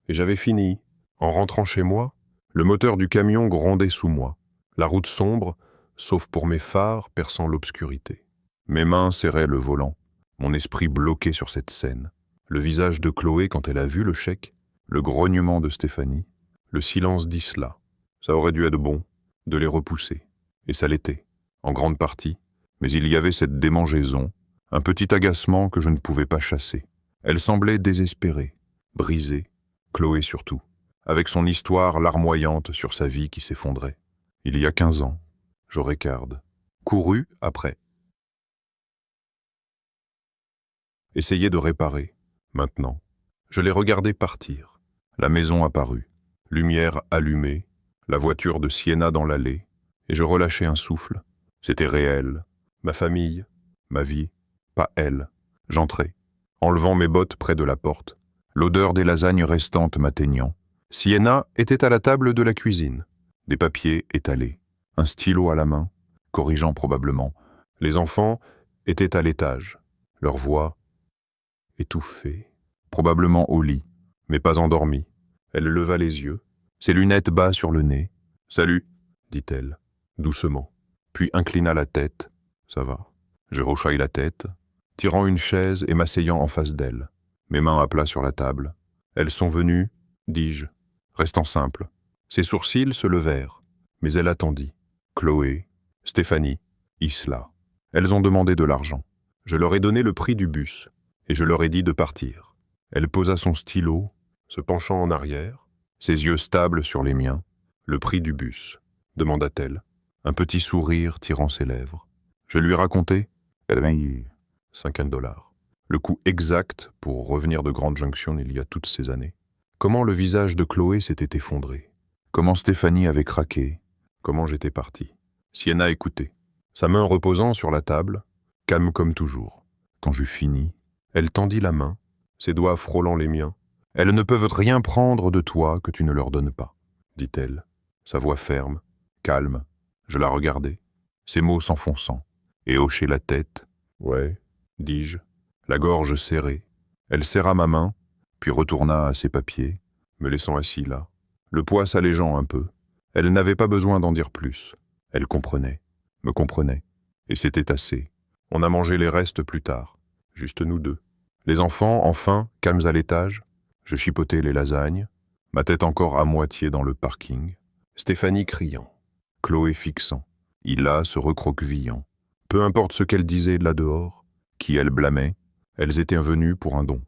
Et j'avais fini. En rentrant chez moi, le moteur du camion grondait sous moi. La route sombre, sauf pour mes phares perçant l'obscurité. Mes mains serraient le volant, mon esprit bloqué sur cette scène. Le visage de Chloé quand elle a vu le chèque, le grognement de Stéphanie, le silence d'Isla. Ça aurait dû être bon de les repousser. Et ça l'était, en grande partie. Mais il y avait cette démangeaison, un petit agacement que je ne pouvais pas chasser. Elle semblait désespérée, brisée, Chloé surtout, avec son histoire larmoyante sur sa vie qui s'effondrait. Il y a 15 ans, j'aurais carde. Couru après. Essayé de réparer, maintenant. Je les regardais partir. La maison apparut, lumière allumée, la voiture de Sienna dans l'allée, et je relâchai un souffle. C'était réel. Ma famille, ma vie, pas elle. J'entrai, enlevant mes bottes près de la porte, l'odeur des lasagnes restantes m'atteignant. Sienna était à la table de la cuisine, des papiers étalés, un stylo à la main, corrigeant probablement. Les enfants étaient à l'étage, leur voix étouffée, probablement au lit, mais pas endormie. Elle leva les yeux, ses lunettes bas sur le nez. « Salut », dit-elle, doucement, puis inclina la tête. « Ça va ». Je hochai la tête, tirant une chaise et m'asseyant en face d'elle, mes mains à plat sur la table. Elles sont venues, dis-je, restant simple. Ses sourcils se levèrent, mais elle attendit. Chloé, Stéphanie, Isla. Elles ont demandé de l'argent. Je leur ai donné le prix du bus, et je leur ai dit de partir. Elle posa son stylo, se penchant en arrière, ses yeux stables sur les miens. « Le prix du bus », demanda-t-elle, un petit sourire tirant ses lèvres. Je lui racontai. Elle avait $50. Le coût exact pour revenir de Grand Junction il y a toutes ces années. Comment le visage de Chloé s'était effondré. Comment Stéphanie avait craqué. Comment j'étais parti. Sienna écoutait, sa main reposant sur la table, calme comme toujours. Quand j'eus fini, elle tendit la main, ses doigts frôlant les miens. « Elles ne peuvent rien prendre de toi que tu ne leur donnes pas, » dit-elle, sa voix ferme, calme. Je la regardai, ses mots s'enfonçant, et hochai la tête. « Ouais, » dis-je, la gorge serrée. Elle serra ma main, puis retourna à ses papiers, me laissant assis là, le poids s'allégeant un peu. Elle n'avait pas besoin d'en dire plus. Elle comprenait, me comprenait, et c'était assez. On a mangé les restes plus tard, juste nous deux. Les enfants, enfin, calmes à l'étage. Je chipotais les lasagnes, ma tête encore à moitié dans le parking. Stéphanie criant, Chloé fixant, Ila se recroquevillant. Peu importe ce qu'elle disait là dehors, qui elle blâmait, elles étaient venues pour un don.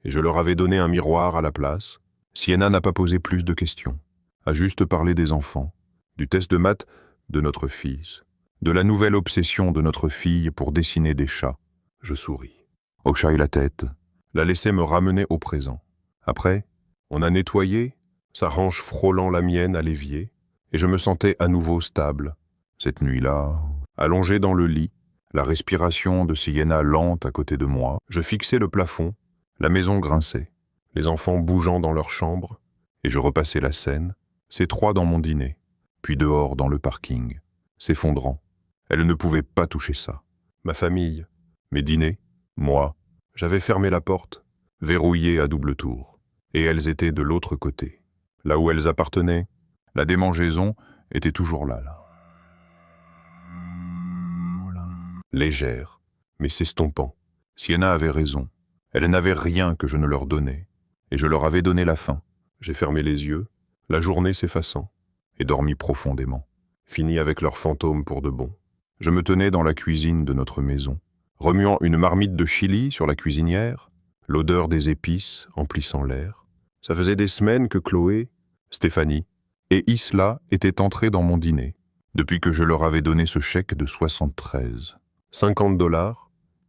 Et je leur avais donné un miroir à la place. Sienna n'a pas posé plus de questions, a juste parlé des enfants, du test de maths de notre fils, de la nouvelle obsession de notre fille pour dessiner des chats. Je souris. Hochai la tête, la laissai me ramener au présent. Après, on a nettoyé, sa hanche frôlant la mienne à l'évier, et je me sentais à nouveau stable. Cette nuit-là, allongé dans le lit, la respiration de Sienna lente à côté de moi, je fixais le plafond, la maison grinçait, les enfants bougeant dans leur chambre, et je repassais la scène, ces 3 dans mon dîner, puis dehors dans le parking, s'effondrant. Elle ne pouvait pas toucher ça. Ma famille, mes dîners, moi, j'avais fermé la porte, verrouillée à double tour, et elles étaient de l'autre côté. Là où elles appartenaient, la démangeaison était toujours là. Légère, mais s'estompant. Sienna avait raison. Elles n'avaient rien que je ne leur donnais, et je leur avais donné la faim. J'ai fermé les yeux, la journée s'effaçant, et dormis profondément, fini avec leurs fantômes pour de bon. Je me tenais dans la cuisine de notre maison, remuant une marmite de chili sur la cuisinière, l'odeur des épices emplissant l'air. Ça faisait des semaines que Chloé, Stéphanie et Isla étaient entrés dans mon dîner, depuis que je leur avais donné ce chèque de 73. 50 $,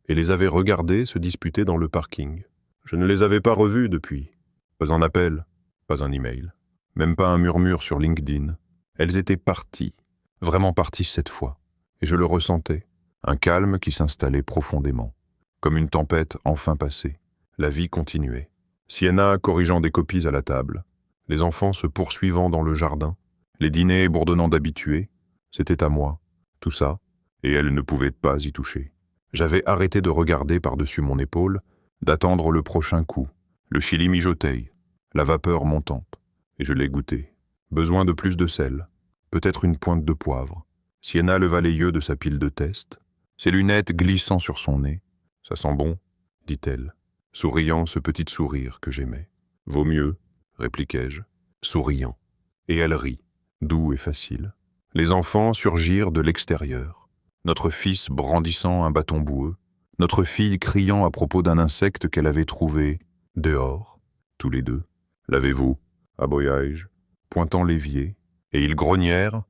et les avais regardés se disputer dans le parking. Je ne les avais pas revus depuis. Pas un appel, pas un email, même pas un murmure sur LinkedIn. Elles étaient parties, vraiment parties cette fois, et je le ressentais, un calme qui s'installait profondément. Comme une tempête enfin passée, la vie continuait. Sienna corrigeant des copies à la table, les enfants se poursuivant dans le jardin, les dîners bourdonnant d'habitués, c'était à moi, tout ça, et elle ne pouvait pas y toucher. J'avais arrêté de regarder par-dessus mon épaule, d'attendre le prochain coup, le chili mijoteille, la vapeur montante, et je l'ai goûté. Besoin de plus de sel, peut-être une pointe de poivre. Sienna leva les yeux de sa pile de test, ses lunettes glissant sur son nez. « Ça sent bon », dit-elle, souriant ce petit sourire que j'aimais. « Vaut mieux », répliquai-je, souriant. Et elle rit, doux et facile. Les enfants surgirent de l'extérieur. Notre fils brandissant un bâton boueux, notre fille criant à propos d'un insecte qu'elle avait trouvé dehors, tous les deux. « Lavez-vous » aboyai-je, pointant l'évier, et ils grognèrent,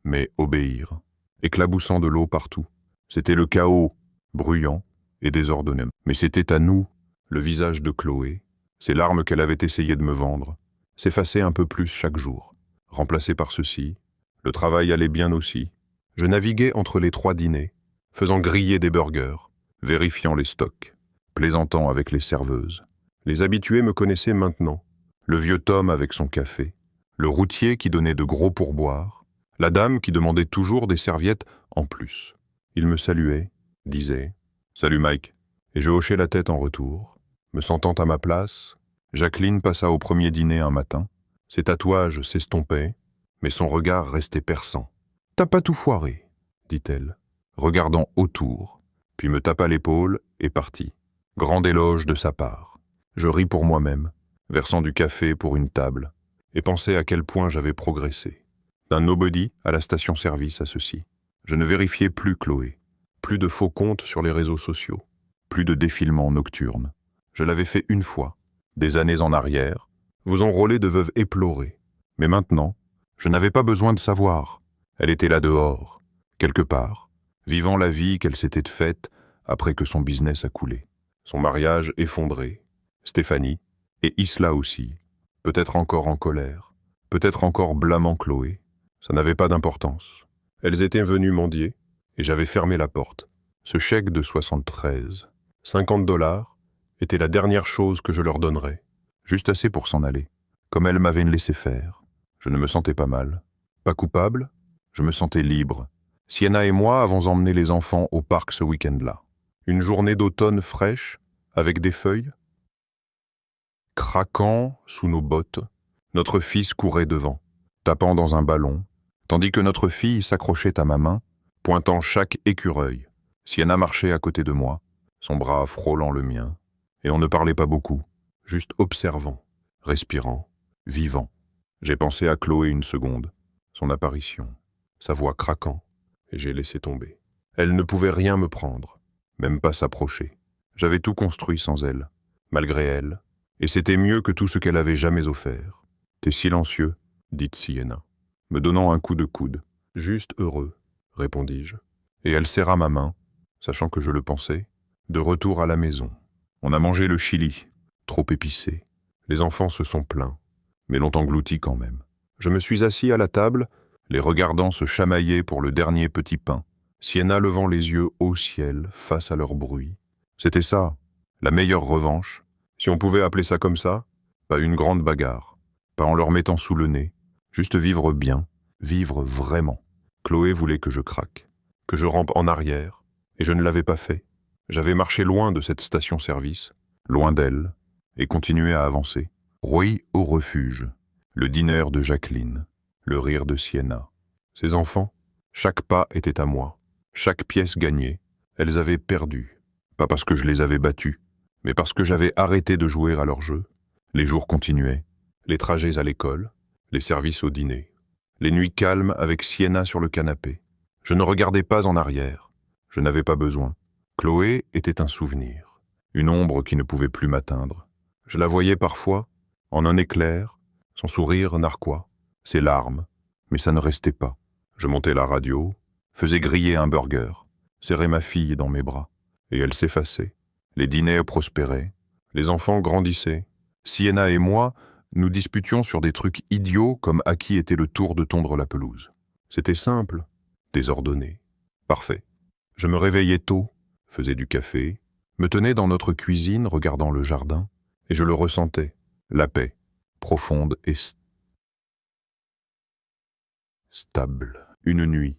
mais obéirent, éclaboussant de l'eau partout. C'était le chaos, bruyant et désordonné. Mais c'était à nous, le visage de Chloé, ces larmes qu'elle avait essayé de me vendre, s'effaçaient un peu plus chaque jour, remplacées par ceci. Le travail allait bien aussi. Je naviguais entre les 3 dîners, faisant griller des burgers, vérifiant les stocks, plaisantant avec les serveuses. Les habitués me connaissaient maintenant. Le vieux Tom avec son café, le routier qui donnait de gros pourboires, la dame qui demandait toujours des serviettes en plus. Il me saluait, disait « Salut Mike », et je hochais la tête en retour. Me sentant à ma place, Jacqueline passa au premier dîner un matin. Ses tatouages s'estompaient, mais son regard restait perçant. « T'as pas tout foiré », dit-elle, regardant autour, puis me tapa l'épaule et partit. Grand éloge de sa part. Je ris pour moi-même, versant du café pour une table, et pensais à quel point j'avais progressé. D'un nobody à la station-service à ceci. Je ne vérifiais plus Chloé, plus de faux comptes sur les réseaux sociaux, plus de défilements nocturnes. Je l'avais fait une fois, des années en arrière, vous enrôler de veuve éplorée. Mais maintenant, je n'avais pas besoin de savoir. Elle était là dehors, quelque part, vivant la vie qu'elle s'était faite après que son business a coulé. Son mariage effondré. Stéphanie, et Isla aussi, peut-être encore en colère, peut-être encore blâmant Chloé. Ça n'avait pas d'importance. Elles étaient venues mendier, et j'avais fermé la porte. Ce chèque de 73, 50 $, était la dernière chose que je leur donnerais. Juste assez pour s'en aller, comme elles m'avaient laissé faire. Je ne me sentais pas mal. Pas coupable, je me sentais libre. Sienna et moi avons emmené les enfants au parc ce week-end-là. Une journée d'automne fraîche, avec des feuilles. Craquant sous nos bottes, notre fils courait devant, tapant dans un ballon, tandis que notre fille s'accrochait à ma main, pointant chaque écureuil. Sienna marchait à côté de moi, son bras frôlant le mien, et on ne parlait pas beaucoup, juste observant, respirant, vivant. J'ai pensé à Chloé une seconde, son apparition, sa voix craquant, et j'ai laissé tomber. Elle ne pouvait rien me prendre, même pas s'approcher. J'avais tout construit sans elle, malgré elle, et c'était mieux que tout ce qu'elle avait jamais offert. « T'es silencieux », dit Sienna, me donnant un coup de coude. « Juste heureux », répondis-je. Et elle serra ma main, sachant que je le pensais, de retour à la maison. On a mangé le chili, trop épicé. Les enfants se sont plaints, mais l'ont englouti quand même. Je me suis assis à la table, les regardant se chamailler pour le dernier petit pain, Sienna levant les yeux au ciel face à leur bruit. C'était ça, la meilleure revanche, si on pouvait appeler ça comme ça, pas une grande bagarre, pas en leur mettant sous le nez, juste vivre bien, vivre vraiment. Chloé voulait que je craque, que je rampe en arrière, et je ne l'avais pas fait. J'avais marché loin de cette station-service, loin d'elle, et continué à avancer. Roy au refuge, le dîner de Jacqueline, le rire de Sienna. Ces enfants, chaque pas était à moi, chaque pièce gagnée, elles avaient perdu, pas parce que je les avais battues, mais parce que j'avais arrêté de jouer à leur jeu. Les jours continuaient, les trajets à l'école, les services au dîner, les nuits calmes avec Sienna sur le canapé. Je ne regardais pas en arrière. Je n'avais pas besoin. Chloé était un souvenir, une ombre qui ne pouvait plus m'atteindre. Je la voyais parfois, en un éclair, son sourire narquois, ses larmes, mais ça ne restait pas. Je montais la radio, faisais griller un burger, serrais ma fille dans mes bras, et elle s'effaçait. Les dîners prospéraient, les enfants grandissaient. Sienna et moi, nous disputions sur des trucs idiots comme à qui était le tour de tondre la pelouse. C'était simple, désordonné, parfait. Je me réveillais tôt, faisais du café, me tenais dans notre cuisine regardant le jardin, et je le ressentais, la paix, profonde et stable. Une nuit,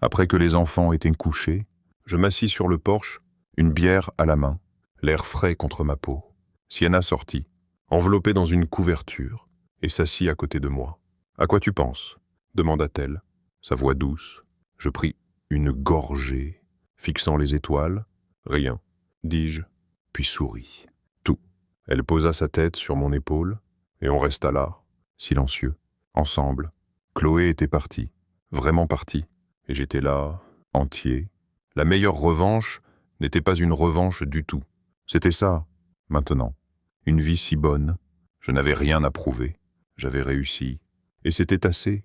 après que les enfants étaient couchés, je m'assis sur le porche, une bière à la main, l'air frais contre ma peau. Sienna sortit, enveloppée dans une couverture, et s'assit à côté de moi. « À quoi tu penses ?» demanda-t-elle, sa voix douce. Je pris une gorgée, fixant les étoiles. « Rien, dis-je, puis souris. Tout. » Elle posa sa tête sur mon épaule, et on resta là, silencieux, ensemble. Chloé était partie, vraiment partie, et j'étais là, entier. La meilleure revanche n'était pas une revanche du tout. C'était ça, maintenant. Une vie si bonne, je n'avais rien à prouver. J'avais réussi, et c'était assez.